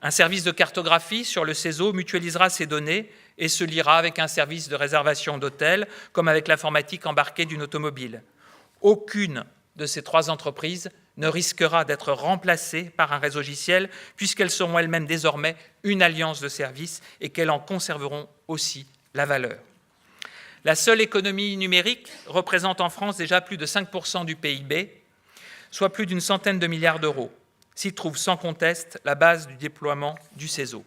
Un service de cartographie sur le CESO mutualisera ces données et se liera avec un service de réservation d'hôtels, comme avec l'informatique embarquée d'une automobile. Aucune de ces trois entreprises ne risquera d'être remplacée par un réseau logiciel, puisqu'elles seront elles-mêmes désormais une alliance de services et qu'elles en conserveront aussi la valeur. La seule économie numérique représente en France déjà plus de 5% du PIB, soit plus d'une centaine de milliards d'euros. S'y trouve sans conteste la base du déploiement du CESO.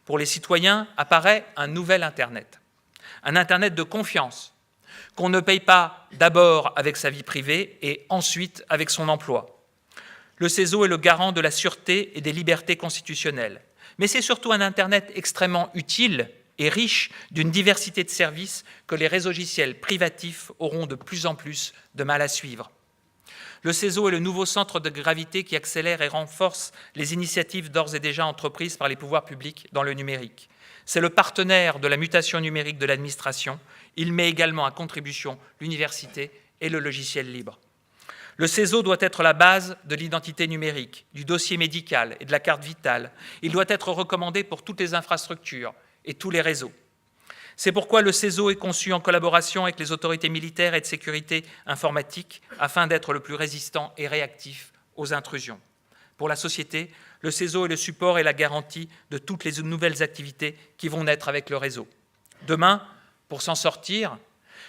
Pour les citoyens apparaît un nouvel Internet, un Internet de confiance, qu'on ne paye pas d'abord avec sa vie privée et ensuite avec son emploi. Le CESO est le garant de la sûreté et des libertés constitutionnelles, mais c'est surtout un Internet extrêmement utile et riche d'une diversité de services que les réseaux logiciels privatifs auront de plus en plus de mal à suivre. Le CESO est le nouveau centre de gravité qui accélère et renforce les initiatives d'ores et déjà entreprises par les pouvoirs publics dans le numérique. C'est le partenaire de la mutation numérique de l'administration. Il met également à contribution l'université et le logiciel libre. Le CESO doit être la base de l'identité numérique, du dossier médical et de la carte vitale. Il doit être recommandé pour toutes les infrastructures et tous les réseaux. C'est pourquoi le CESO est conçu en collaboration avec les autorités militaires et de sécurité informatique afin d'être le plus résistant et réactif aux intrusions. Pour la société, le CESO est le support et la garantie de toutes les nouvelles activités qui vont naître avec le réseau. Demain, pour s'en sortir,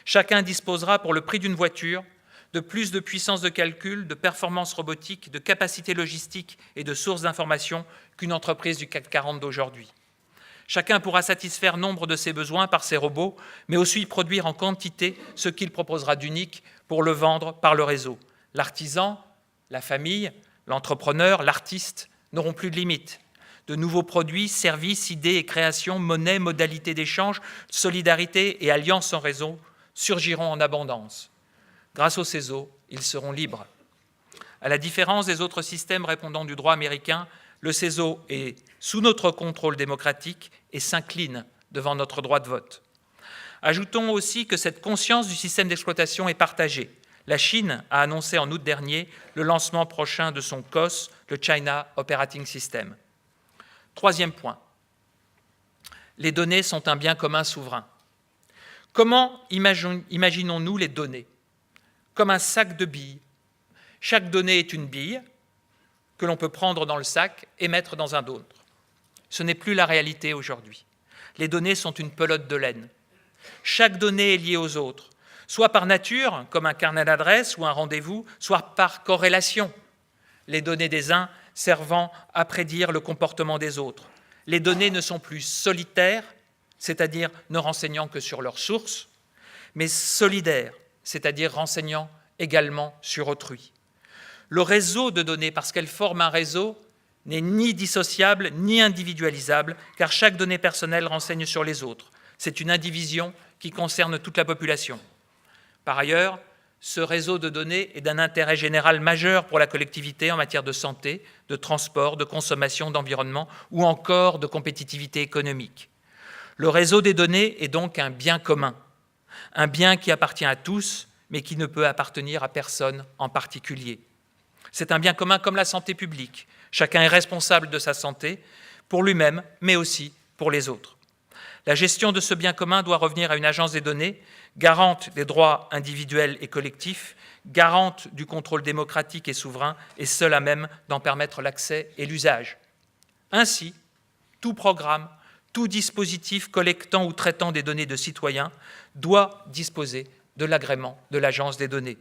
chacun disposera pour le prix d'une voiture de plus de puissance de calcul, de performance robotique, de capacité logistique et de sources d'information qu'une entreprise du CAC 40 d'aujourd'hui. Chacun pourra satisfaire nombre de ses besoins par ses robots, mais aussi produire en quantité ce qu'il proposera d'unique pour le vendre par le réseau. L'artisan, la famille, l'entrepreneur, l'artiste n'auront plus de limites. De nouveaux produits, services, idées et créations, monnaies, modalités d'échange, solidarité et alliances en réseau surgiront en abondance. Grâce au CESO, ils seront libres. À la différence des autres systèmes répondant du droit américain, le CESO est sous notre contrôle démocratique et s'incline devant notre droit de vote. Ajoutons aussi que cette conscience du système d'exploitation est partagée. La Chine a annoncé en août dernier le lancement prochain de son COS, le China Operating System. Troisième point, les données sont un bien commun souverain. Comment imaginons-nous les données? Comme un sac de billes. Chaque donnée est une bille que l'on peut prendre dans le sac et mettre dans un autre. Ce n'est plus la réalité aujourd'hui. Les données sont une pelote de laine. Chaque donnée est liée aux autres, soit par nature, comme un carnet d'adresses ou un rendez-vous, soit par corrélation, les données des uns servant à prédire le comportement des autres. Les données ne sont plus solitaires, c'est-à-dire ne renseignant que sur leurs sources, mais solidaires, c'est-à-dire renseignant également sur autrui. Le réseau de données, parce qu'elles forment un réseau, n'est ni dissociable ni individualisable, car chaque donnée personnelle renseigne sur les autres. C'est une indivision qui concerne toute la population. Par ailleurs, ce réseau de données est d'un intérêt général majeur pour la collectivité en matière de santé, de transport, de consommation, d'environnement ou encore de compétitivité économique. Le réseau des données est donc un bien commun, un bien qui appartient à tous, mais qui ne peut appartenir à personne en particulier. C'est un bien commun comme la santé publique. Chacun est responsable de sa santé, pour lui-même, mais aussi pour les autres. La gestion de ce bien commun doit revenir à une agence des données, garante des droits individuels et collectifs, garante du contrôle démocratique et souverain, et seule à même d'en permettre l'accès et l'usage. Ainsi, tout programme, tout dispositif collectant ou traitant des données de citoyens doit disposer de l'agrément de l'agence des données.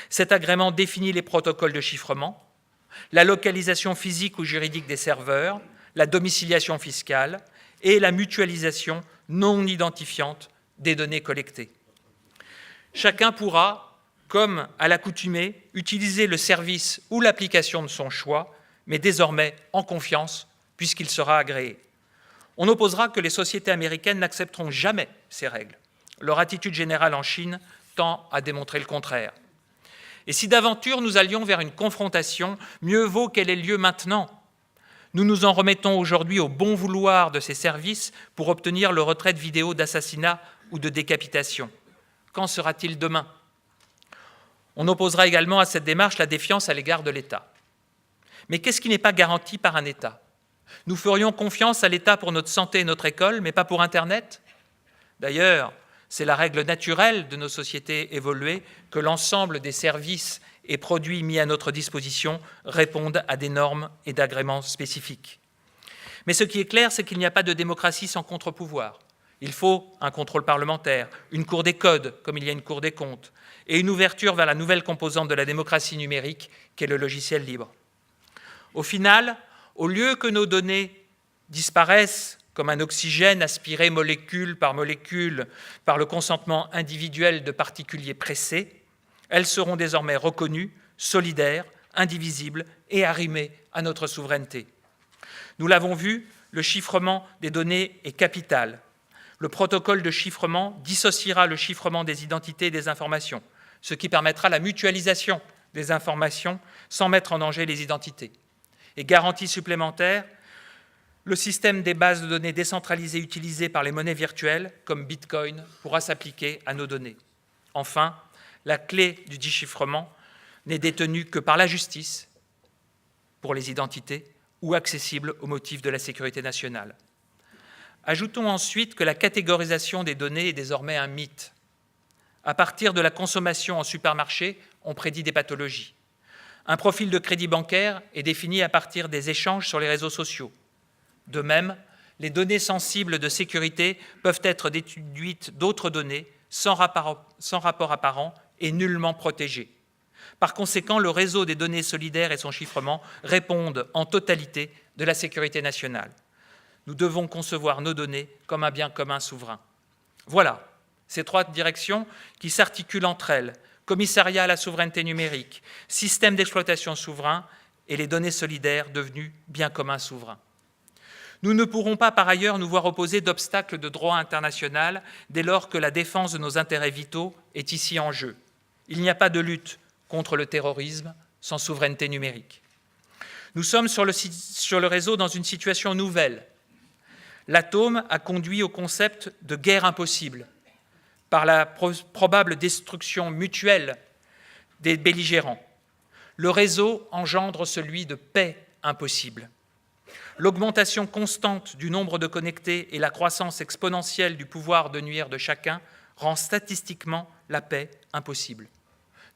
Cet agrément définit les protocoles de chiffrement, la localisation physique ou juridique des serveurs, la domiciliation fiscale et la mutualisation non identifiante des données collectées. Chacun pourra, comme à l'accoutumée, utiliser le service ou l'application de son choix, mais désormais en confiance, puisqu'il sera agréé. On opposera que les sociétés américaines n'accepteront jamais ces règles. Leur attitude générale en Chine tend à démontrer le contraire. Et si d'aventure nous allions vers une confrontation, mieux vaut qu'elle ait lieu maintenant. Nous nous en remettons aujourd'hui au bon vouloir de ces services pour obtenir le retrait de vidéos d'assassinat ou de décapitation. Qu'en sera-t-il demain? On opposera également à cette démarche la défiance à l'égard de l'État. Mais qu'est-ce qui n'est pas garanti par un État? Nous ferions confiance à l'État pour notre santé et notre école, mais pas pour Internet? D'ailleurs, c'est la règle naturelle de nos sociétés évoluées que l'ensemble des services et produits mis à notre disposition répondent à des normes et d'agréments spécifiques. Mais ce qui est clair, c'est qu'il n'y a pas de démocratie sans contre-pouvoir. Il faut un contrôle parlementaire, une cour des codes, comme il y a une cour des comptes, et une ouverture vers la nouvelle composante de la démocratie numérique, qu'est le logiciel libre. Au final, au lieu que nos données disparaissent comme un oxygène aspiré molécule par le consentement individuel de particuliers pressés, elles seront désormais reconnues, solidaires, indivisibles et arrimées à notre souveraineté. Nous l'avons vu, le chiffrement des données est capital. Le protocole de chiffrement dissociera le chiffrement des identités et des informations, ce qui permettra la mutualisation des informations sans mettre en danger les identités. Et garantie supplémentaire, le système des bases de données décentralisées utilisées par les monnaies virtuelles, comme Bitcoin, pourra s'appliquer à nos données. Enfin, la clé du déchiffrement n'est détenue que par la justice pour les identités ou accessible au motif de la sécurité nationale. Ajoutons ensuite que la catégorisation des données est désormais un mythe. À partir de la consommation en supermarché, on prédit des pathologies. Un profil de crédit bancaire est défini à partir des échanges sur les réseaux sociaux. De même, les données sensibles de sécurité peuvent être déduites d'autres données sans rapport apparent et nullement protégées. Par conséquent, le réseau des données solidaires et son chiffrement répondent en totalité de la sécurité nationale. Nous devons concevoir nos données comme un bien commun souverain. Voilà, ces 3 directions qui s'articulent entre elles, commissariat à la souveraineté numérique, système d'exploitation souverain et les données solidaires devenues bien commun souverain. Nous ne pourrons pas, par ailleurs, nous voir opposer d'obstacles de droit international dès lors que la défense de nos intérêts vitaux est ici en jeu. Il n'y a pas de lutte contre le terrorisme sans souveraineté numérique. Nous sommes sur le réseau dans une situation nouvelle. L'atome a conduit au concept de guerre impossible par la probable destruction mutuelle des belligérants. Le réseau engendre celui de paix impossible. L'augmentation constante du nombre de connectés et la croissance exponentielle du pouvoir de nuire de chacun rend statistiquement la paix impossible.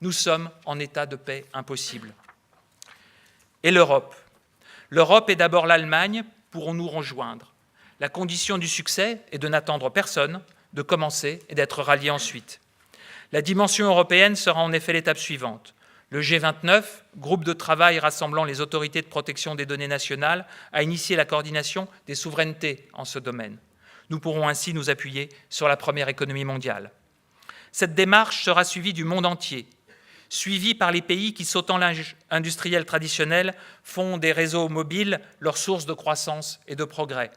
Nous sommes en état de paix impossible. Et l'Europe ? L'Europe et d'abord l'Allemagne pourront nous rejoindre. La condition du succès est de n'attendre personne, de commencer et d'être rallié ensuite. La dimension européenne sera en effet l'étape suivante. Le G29, groupe de travail rassemblant les autorités de protection des données nationales, a initié la coordination des souverainetés en ce domaine. Nous pourrons ainsi nous appuyer sur la première économie mondiale. Cette démarche sera suivie du monde entier, suivie par les pays qui, sautant l'industriel traditionnel, font des réseaux mobiles leur source de croissance et de progrès,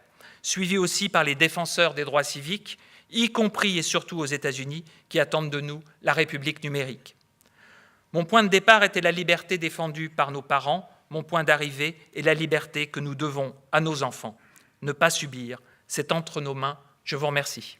suivie aussi par les défenseurs des droits civiques, y compris et surtout aux États-Unis, qui attendent de nous la République numérique. Mon point de départ était la liberté défendue par nos parents, mon point d'arrivée est la liberté que nous devons à nos enfants. Ne pas subir, c'est entre nos mains. Je vous remercie.